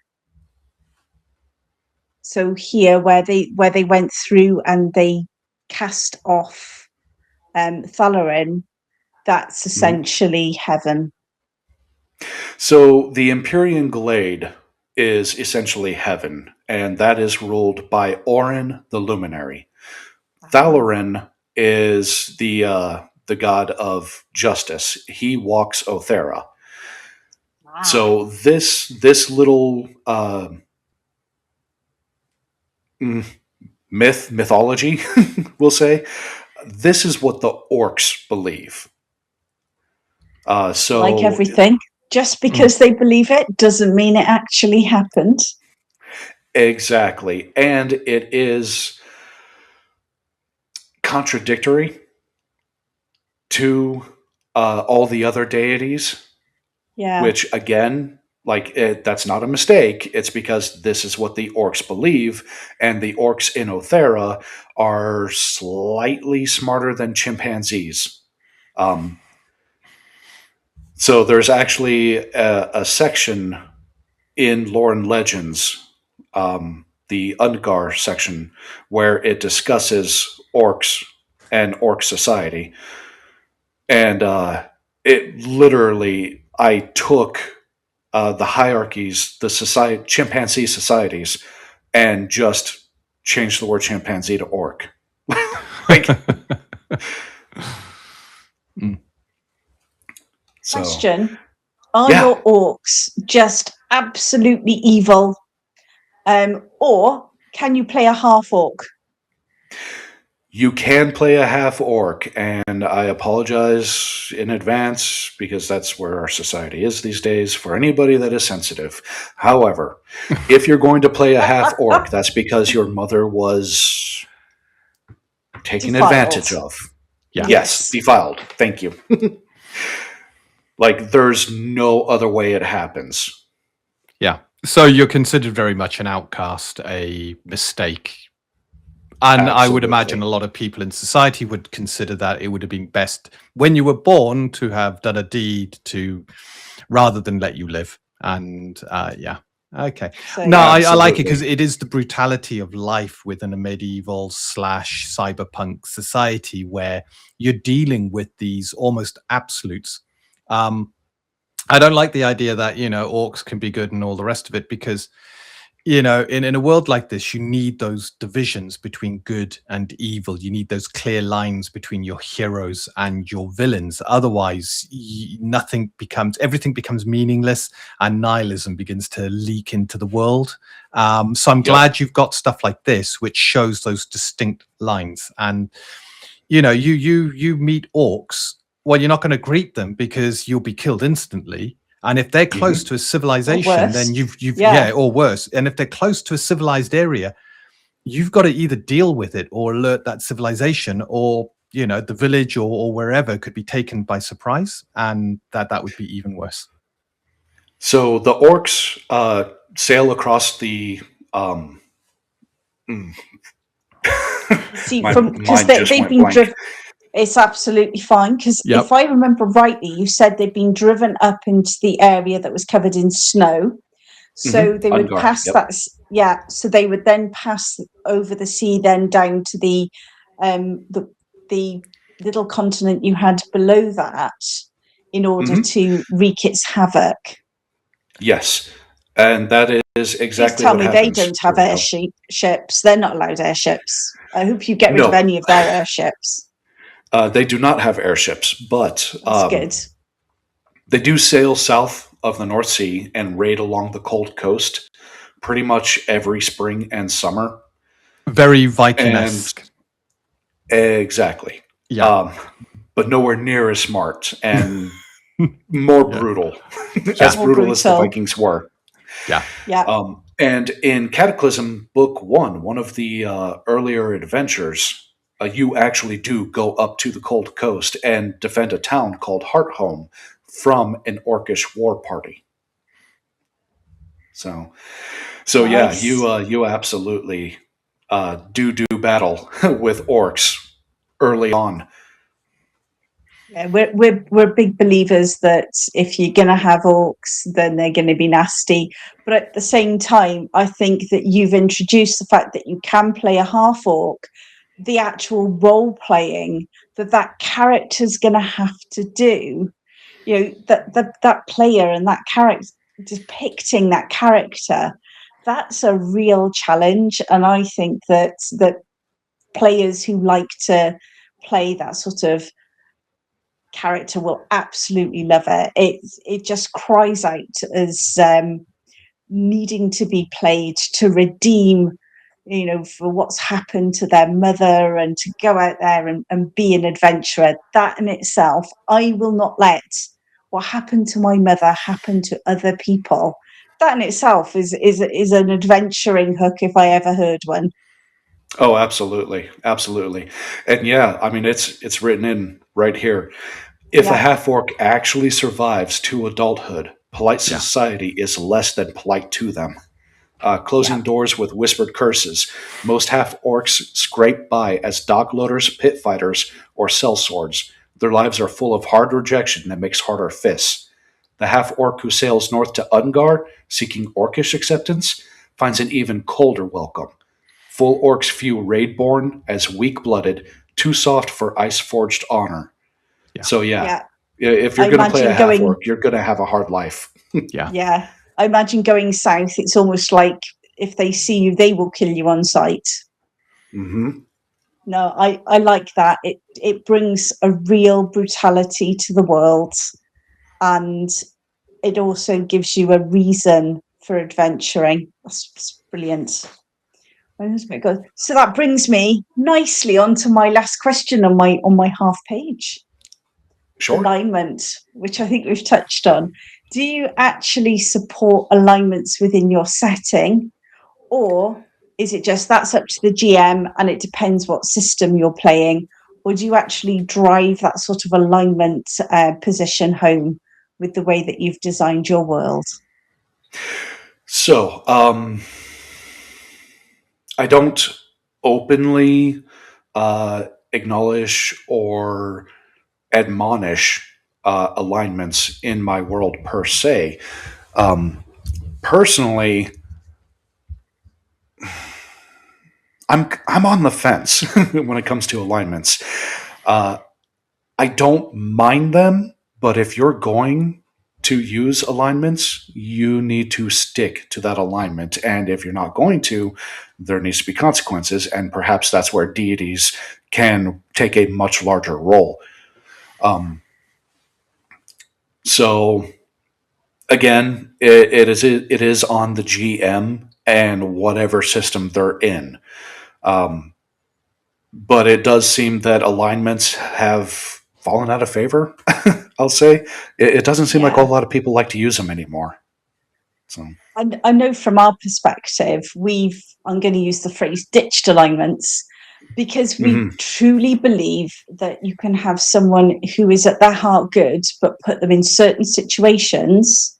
so here where they went through and they cast off Thalarin, that's essentially heaven. So the Empyrean Glade is essentially heaven, and that is ruled by Orin the Luminary. Thalarin is the god of justice. He walks Aoethera. Wow. So this little mythology, we'll say, this is what the orcs believe. So, like everything, just because they believe it doesn't mean it actually happened. Exactly, and it is contradictory to all the other deities. Yeah. Which, again, that's not a mistake. It's because this is what the orcs believe, and the orcs in Aoethera are slightly smarter than chimpanzees. So there's actually a section in Lore and Legends, the Undgar section, where it discusses orcs and orc society. And it literally, I took the hierarchies, the chimpanzee societies, and just changed the word chimpanzee to orc. Question: are your orcs just absolutely evil, or can you play a half orc? You can play a half orc, and I apologize in advance because that's where our society is these days for anybody that is sensitive. However, if you're going to play a half orc, that's because your mother was taken advantage of. Yeah. Yes, defiled. Thank you. There's no other way it happens. Yeah. So you're considered very much an outcast, a mistake. And absolutely. I would imagine a lot of people in society would consider that it would have been best when you were born to have done a deed rather than let you live. And yeah. Okay. So, no, I like it because it is the brutality of life within a medieval / cyberpunk society where you're dealing with these almost absolutes. I don't like the idea that, orcs can be good and all the rest of it because, in a world like this, you need those divisions between good and evil. You need those clear lines between your heroes and your villains. Otherwise, everything becomes meaningless and nihilism begins to leak into the world. So I'm glad you've got stuff like this, which shows those distinct lines. And, you meet orcs. Well, you're not going to greet them because you'll be killed instantly. And if they're close to a civilization, then you've or worse. And if they're close to a civilized area, you've got to either deal with it or alert that civilization, or the village or wherever could be taken by surprise, and that would be even worse. So the orcs sail across the. See, because they've been driven. It's absolutely fine because if I remember rightly, you said they'd been driven up into the area that was covered in snow. So they would pass that. Yeah. So they would then pass over the sea, then down to the little continent you had below that in order to wreak its havoc. Yes. And that is exactly Please tell me they don't have airships. They're not allowed airships. I hope you get rid of any of their airships. They do not have airships, but that's good. They do sail south of the North Sea and raid along the cold coast pretty much every spring and summer. Very Viking-esque. Exactly. Yeah. But nowhere near as smart and more brutal. As brutal as the Vikings were. Yeah. Yeah. And in Cataclysm Book 1, one of the earlier adventures, you actually do go up to the cold coast and defend a town called Hearthome from an orcish war party. So yeah, Nice. you absolutely do battle with orcs early on. Yeah, we're big believers that if you're going to have orcs, then they're going to be nasty. But at the same time, I think that you've introduced the fact that you can play a half orc, the actual role playing that character's going to have to do. You know, that player and that character, depicting that character, that's a real challenge. And I think that players who like to play that sort of character will absolutely love it. It just cries out as needing to be played to redeem, for what's happened to their mother, and to go out there and be an adventurer. That in itself, I will not let what happened to my mother happen to other people. That in itself is an adventuring hook if I ever heard one. Oh, absolutely, absolutely, and yeah, I mean it's written in right here. If a Yeah, half orc actually survives to adulthood, polite society is less than polite to them. Closing yeah, doors with whispered curses. Most half orcs scrape by as dog loaders, pit fighters, or sellswords. Their lives are full of hard rejection that makes harder fists. The half orc who sails north to Ungar, seeking orcish acceptance, finds an even colder welcome. Full orcs view raidborn as weak blooded, too soft for ice forged honor. Yeah. So, yeah, yeah. if I you're going to play a imagine half going. orc, you're going to have a hard life. Yeah. Yeah, I imagine going south. It's almost like if they see you, they will kill you on sight. Hmm. No, I like that. It brings a real brutality to the world, and it also gives you a reason for adventuring. That's brilliant. So that brings me nicely onto my last question on my half page. Sure. Alignment, which I think we've touched on. Do you actually support alignments within your setting, or is it just that's up to the GM and it depends what system you're playing? Or do you actually drive that sort of alignment position home with the way that you've designed your world? So, I don't openly acknowledge or admonish alignments in my world per se. Personally, I'm on the fence when it comes to alignments. Uh, I don't mind them, but if you're going to use alignments, you need to stick to that alignment. And if you're not going to, there needs to be consequences. And perhaps that's where deities can take a much larger role. Um, so again, it is on the GM and whatever system they're in. Um, but it does seem that alignments have fallen out of favor. I'll say it doesn't seem like a Yeah. lot of people like to use them anymore. So, I know from our perspective, I'm going to use the phrase ditched alignments, because we mhm. truly believe that you can have someone who is at their heart good, but put them in certain situations,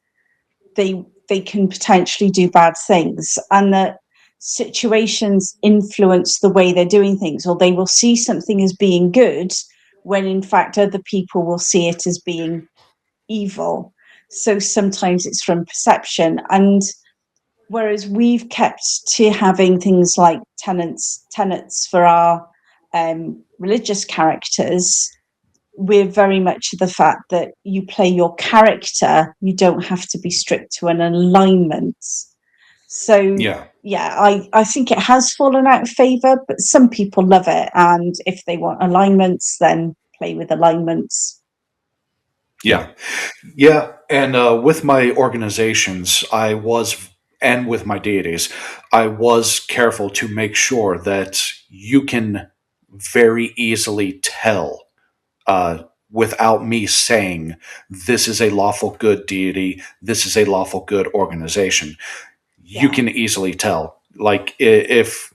they can potentially do bad things, and that situations influence the way they're doing things, or they will see something as being good when in fact other people will see it as being evil. So sometimes it's from perception. And whereas we've kept to having things like tenets for our religious characters, we're very much the fact that you play your character, you don't have to be strict to an alignment. So Yeah, yeah, I think it has fallen out of favor, but some people love it, and if they want alignments, then play with alignments. yeah, yeah. And with my organizations, and with my deities, I was careful to make sure that you can very easily tell without me saying this is a lawful good deity, this is a lawful good organization. You Yeah, can easily tell. Like if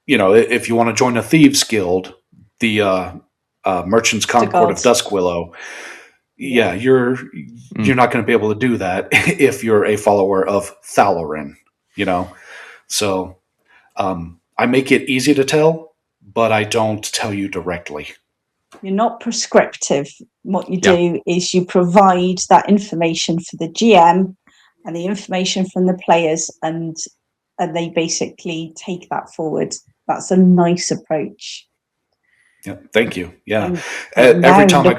if you want to join a thieves guild, the Merchants to Concord God. of Duskwillow, yeah, you're not going to be able to do that if you're a follower of Thalarin, you know. So I make it easy to tell, but I don't tell you directly. You're not prescriptive. What you do is you provide that information for the GM and the information from the players, and they basically take that forward. That's a nice approach. Yeah, thank you. Yeah, And every time I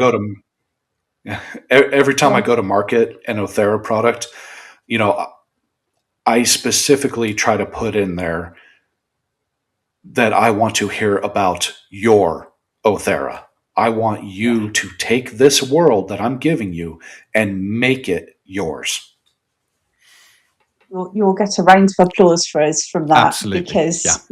go to market an Aoethera product, you know, I specifically try to put in there that I want to hear about your Aoethera. I want you to take this world that I'm giving you and make it yours. You'll get a round of applause for us from that. Absolutely. Because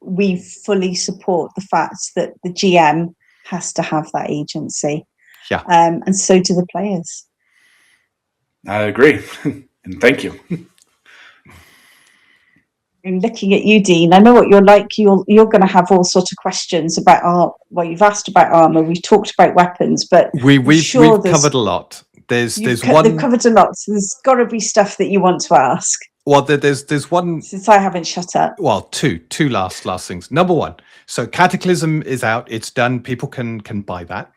we fully support the fact that the GM has to have that agency. Yeah. And so do the players. I agree. And thank you. And looking at you, Dean, I know what you're like. You're going to have all sorts of questions about art. Well, you've asked about armor. We've talked about weapons, but we've covered a lot. They've covered a lot. So there's got to be stuff that you want to ask. Well, there's one. Since I haven't shut up. Well, two last things. Number one, so Cataclysm is out. It's done. People can buy that.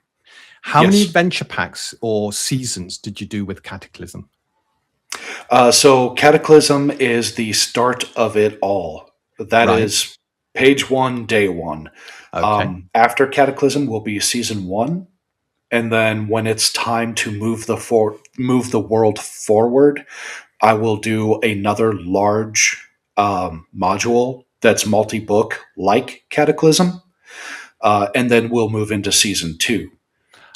How many adventure packs or seasons did you do with Cataclysm? So Cataclysm is the start of it all. That is page 1, day 1. Okay. After Cataclysm will be season 1, and then when it's time to move the world forward, I will do another large module that's multi-book like Cataclysm, and then we'll move into season 2.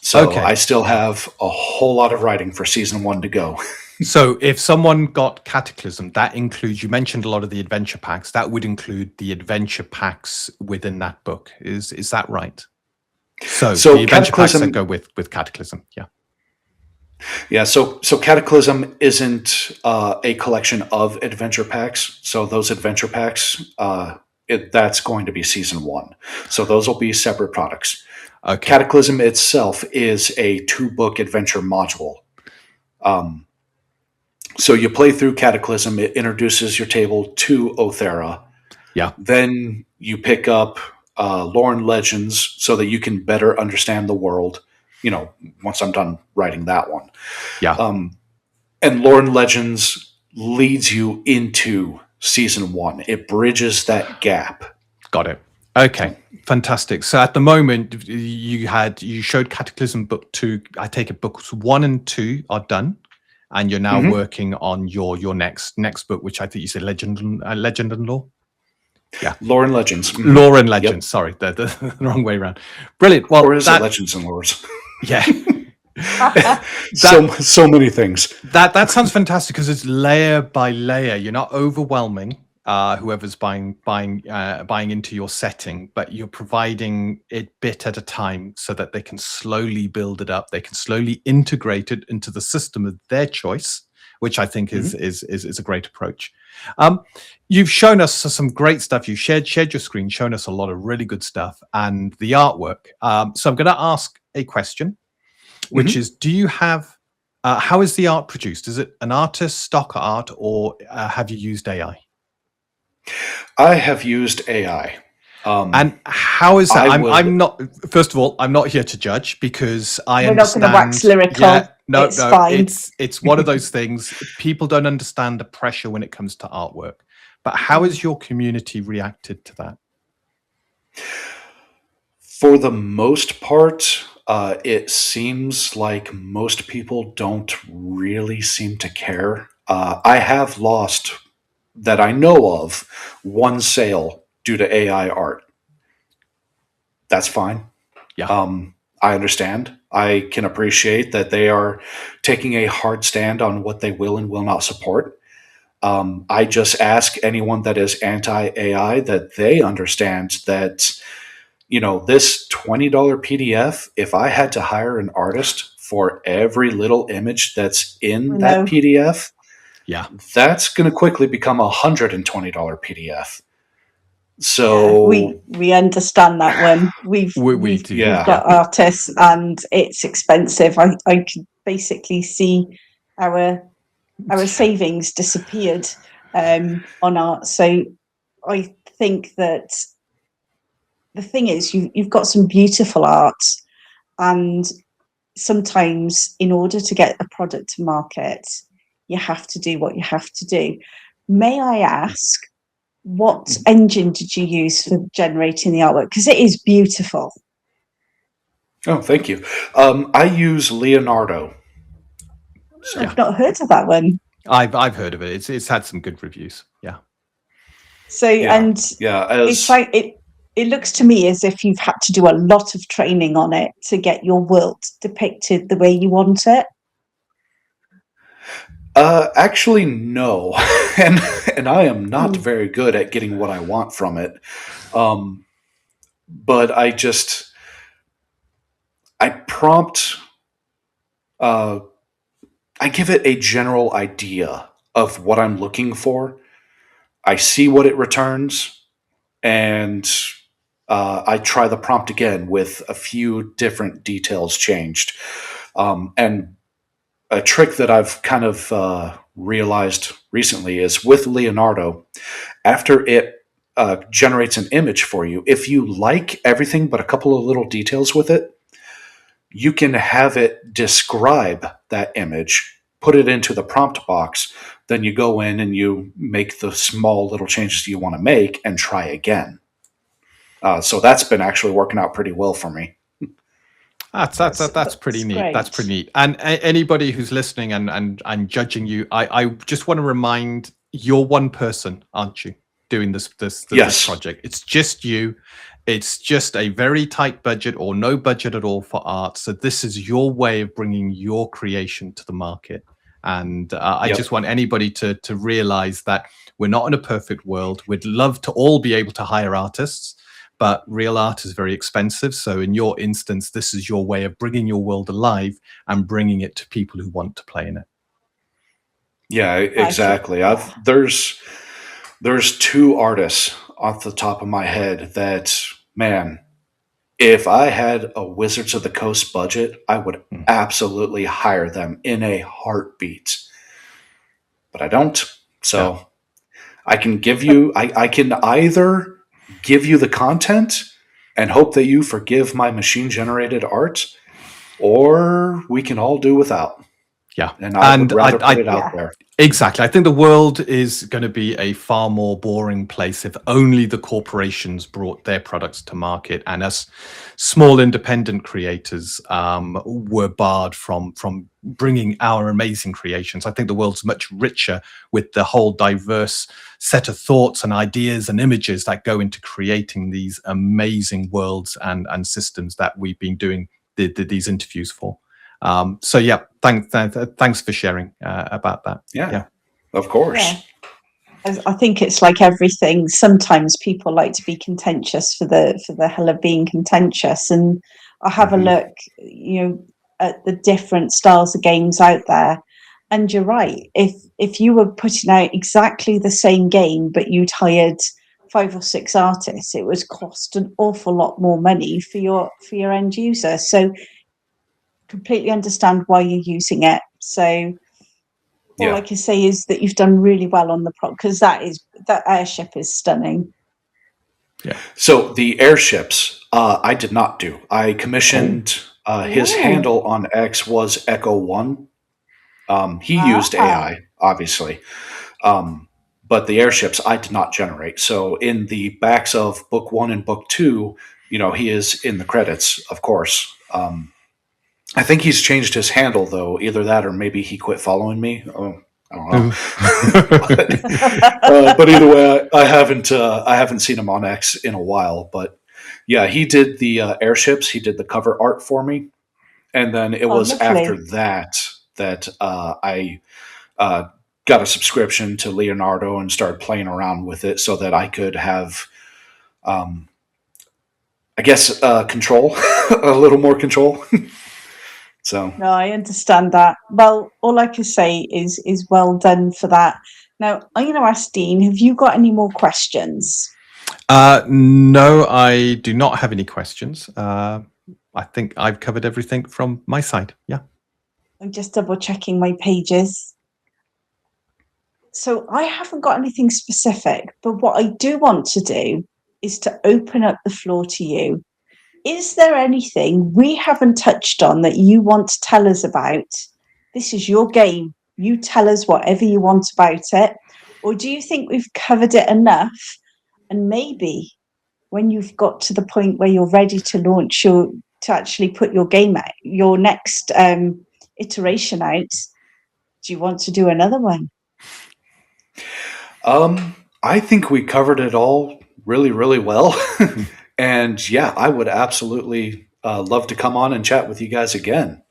So I still have a whole lot of writing for season 1 to go. So if someone got Cataclysm, that includes, you mentioned a lot of the adventure packs, that would include the adventure packs within that book. Is that right? So the adventure packs that go with Cataclysm, yeah. Yeah, so Cataclysm isn't a collection of adventure packs. So those adventure packs, that's going to be season 1. So those will be separate products. Okay. Cataclysm itself is a 2-book adventure module. So you play through Cataclysm. It introduces your table to Aoethera. Yeah. Then you pick up Lore and Legends so that you can better understand the world, you know, once I'm done writing that one. Yeah. And Lore and Legends leads you into season 1. It bridges that gap. Got it. Okay, fantastic. So at the moment, you showed Cataclysm book 2. I take it books 1 and 2 are done, and you're now working on your next book, which I think you said Legend and Lore. Yeah, Lore and Legends. Lore and Legends. Yep. Sorry, the wrong way around. Brilliant. Well, or is it Legends and Lores? Yeah. So many things. That sounds fantastic because it's layer by layer. You're not overwhelming whoever's buying into your setting, but you're providing it bit at a time so that they can slowly build it up. They can slowly integrate it into the system of their choice, which I think is a great approach. You've shown us some great stuff. You shared your screen, shown us a lot of really good stuff and the artwork. So I'm going to ask a question, which is, do you have, how is the art produced? Is it an artist, stock art, or have you used AI? I have used AI. And how is that? I'm not, first of all, I'm not here to judge because I understand. We're not going to wax lyrical. Yeah, no, fine. It's one of those things. People don't understand the pressure when it comes to artwork. But how has your community reacted to that? For the most part, it seems like most people don't really seem to care. I have lost, that I know of, one sale due to AI art. That's fine. Yeah. I understand. I can appreciate that they are taking a hard stand on what they will and will not support. I just ask anyone that is anti-AI that they understand that, you know, this $20 PDF, if I had to hire an artist for every little image that's in that PDF, that's going to quickly become a $120 PDF. So we understand that one. We've got artists and it's expensive. I could basically see our savings disappeared on art. So I think that the thing is, you've got some beautiful art, and sometimes in order to get a product to market, you have to do what you have to do. May I ask, what engine did you use for generating the artwork? Because it is beautiful. Oh, thank you. I use Leonardo. So, I've not heard of that one. I've heard of it. It's had some good reviews. Yeah. So it's like it looks to me as if you've had to do a lot of training on it to get your world depicted the way you want it. Actually, no, and I am not very good at getting what I want from it. But I prompt. I give it a general idea of what I'm looking for. I see what it returns, and I try the prompt again with a few different details changed. And a trick that I've kind of realized recently is with Leonardo, after it generates an image for you, if you like everything but a couple of little details with it, you can have it describe that image, put it into the prompt box, then you go in and you make the small little changes you want to make and try again. So that's been actually working out pretty well for me. That's pretty neat. Great. That's pretty neat. And anybody who's listening and judging you, I just want to remind, you're one person, aren't you, doing this project? It's just you. It's just a very tight budget or no budget at all for art. So this is your way of bringing your creation to the market. And I just want anybody to realize that we're not in a perfect world. We'd love to all be able to hire artists, but real art is very expensive. So in your instance, this is your way of bringing your world alive and bringing it to people who want to play in it. Yeah, exactly. There's two artists off the top of my head that, man, if I had a Wizards of the Coast budget, I would absolutely hire them in a heartbeat. But I don't. So I can give you, I can either give you the content and hope that you forgive my machine-generated art, or we can all do without. Yeah. And I would rather put it out there. Exactly. I think the world is going to be a far more boring place if only the corporations brought their products to market and us small independent creators were barred from bringing our amazing creations. I think the world's much richer with the whole diverse set of thoughts and ideas and images that go into creating these amazing worlds and systems that we've been doing these interviews for. So yeah, thanks for sharing about that. Yeah, of course. Yeah. I think it's like everything. Sometimes people like to be contentious for the hell of being contentious, and I have a look, at the different styles of games out there. And you're right. If you were putting out exactly the same game, but you'd hired 5 or 6 artists, it would cost an awful lot more money for your end user. So completely understand why you're using it. So all I can say is that you've done really well on the because that airship is stunning. Yeah. So the airships, I did not do. I commissioned his handle on X was Echo 1. He used AI, obviously. But the airships I did not generate. So in the backs of book 1 and book 2, he is in the credits, of course. I think he's changed his handle, though. Either that or maybe he quit following me. Oh, I don't know. But either way, I haven't seen him on X in a while. But yeah, he did the airships. He did the cover art for me. And then it was after that I got a subscription to Leonardo and started playing around with it so that I could have, control, a little more control. So no, I understand that. Well, all I can say is well done for that. Now, I'm going to ask Dean, have you got any more questions? No, I do not have any questions. I think I've covered everything from my side. Yeah. I'm just double checking my pages. So I haven't got anything specific, but what I do want to do is to open up the floor to you. Is there anything we haven't touched on that you want to tell us about? This is your game. You tell us whatever you want about it. Or do you think we've covered it enough? And maybe when you've got to the point where you're ready to launch to actually put your game out, your next iteration out, do you want to do another one? I think we covered it all really, really well. And yeah, I would absolutely love to come on and chat with you guys again.